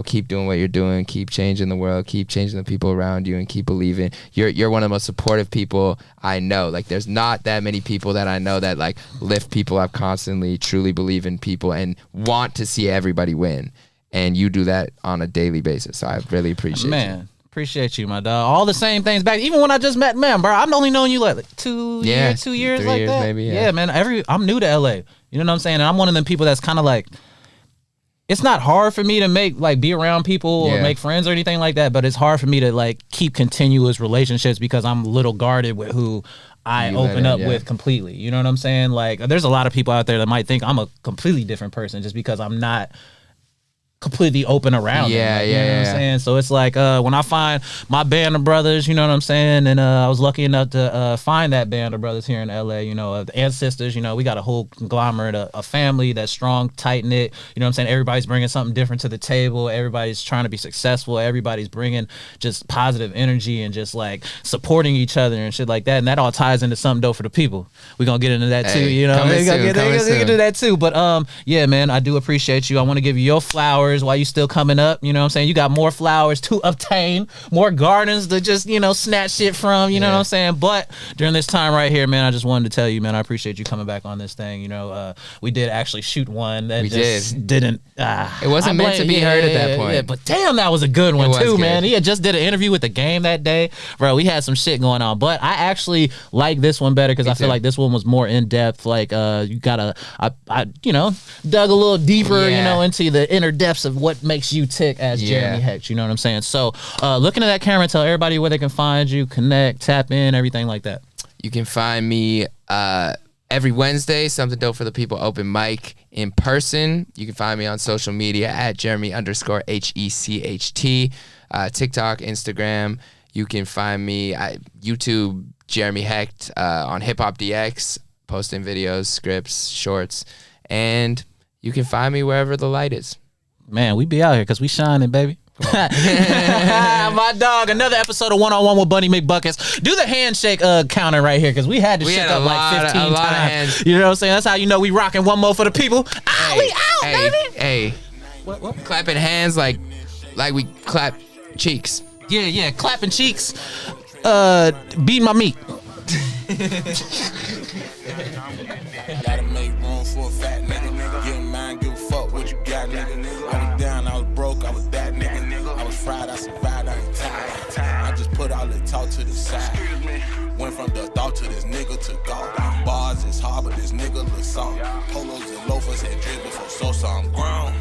keep doing what you're doing, keep changing the world, keep changing the people around you, and keep believing. You're one of the most supportive people I know. Like, there's not that many people that I know that like lift people up constantly, truly believe in people, and want to see everybody win. And you do that on a daily basis. So I really appreciate you. Man, appreciate you, my dog. All the same things back. Even when I just met, man, bro, I've only known you like 2 years, 2 years 3 like years that. maybe, yeah. Man. I'm new to LA. You know what I'm saying? And I'm one of them people that's kind of like, it's not hard for me to be around people or make friends or anything like that, but it's hard for me to like keep continuous relationships because I'm a little guarded with who I open up with completely. You know what I'm saying? Like, there's a lot of people out there that might think I'm a completely different person just because I'm not completely open around Yeah, them. Like, you yeah, know what I'm yeah. saying? So it's like when I find my band of brothers, you know what I'm saying, and I was lucky enough to find that band of brothers here in LA, you know, and sisters. You know, we got a whole conglomerate, a family that's strong, tight knit. You know what I'm saying? Everybody's bringing something different to the table. Everybody's trying to be successful. Everybody's bringing just positive energy and just like supporting each other and shit like that. And that all ties into something dope for the people. We're gonna get into that too. Hey, You know, coming we're gonna soon, get into that too. But yeah, man, I do appreciate you. I want to give you your flowers while you still coming up. You know what I'm saying? You got more flowers to obtain, more gardens to just, you know, snatch shit from. You know what I'm saying? But during this time right here, man, I just wanted to tell you, man, I appreciate you coming back on this thing. You know, we did actually shoot one that We just didn't. It wasn't meant to be heard at that point. Yeah, but damn, that was a good one was too, good. man. He had just did an interview with the game that day, bro. We had some shit going on, but I actually like this one better because I feel too. like this one was more in depth. Like, you gotta, I, you know, dug a little deeper, you Yeah. know, into the inner depths of what makes you tick as Jeremy Hecht. You know what I'm saying? So, looking at that camera, tell everybody where they can find you, connect, tap in, everything like that. You can find me every Wednesday, Something Dope for the People open mic in person. You can find me on social media at Jeremy_HECHT, TikTok, Instagram. You can find me at YouTube, Jeremy Hecht, on Hip Hop DX, posting videos, scripts, shorts, and you can find me wherever the light is. Man, we be out here because we shining, baby. My dog, another episode of One-on-One with Bunny McBuckets. Do the handshake counter right here because we had to shake up like 15 times. You know what I'm saying? That's how you know we rocking one more for the people. Ah, we out, baby. Hey, What? clapping hands like we clap cheeks. Yeah, clapping cheeks. Beat my meat. Gotta make room for a fat nigga. Get mine, give a fuck what you got, nigga. I was down, I was broke, I was that nigga. I was fried, I survived, I ain't tired. I just put all the talk to the side. Went from the thought to this nigga to God. Bars is hard, but this nigga look soft. Polos and loafers had drip before so I'm grown.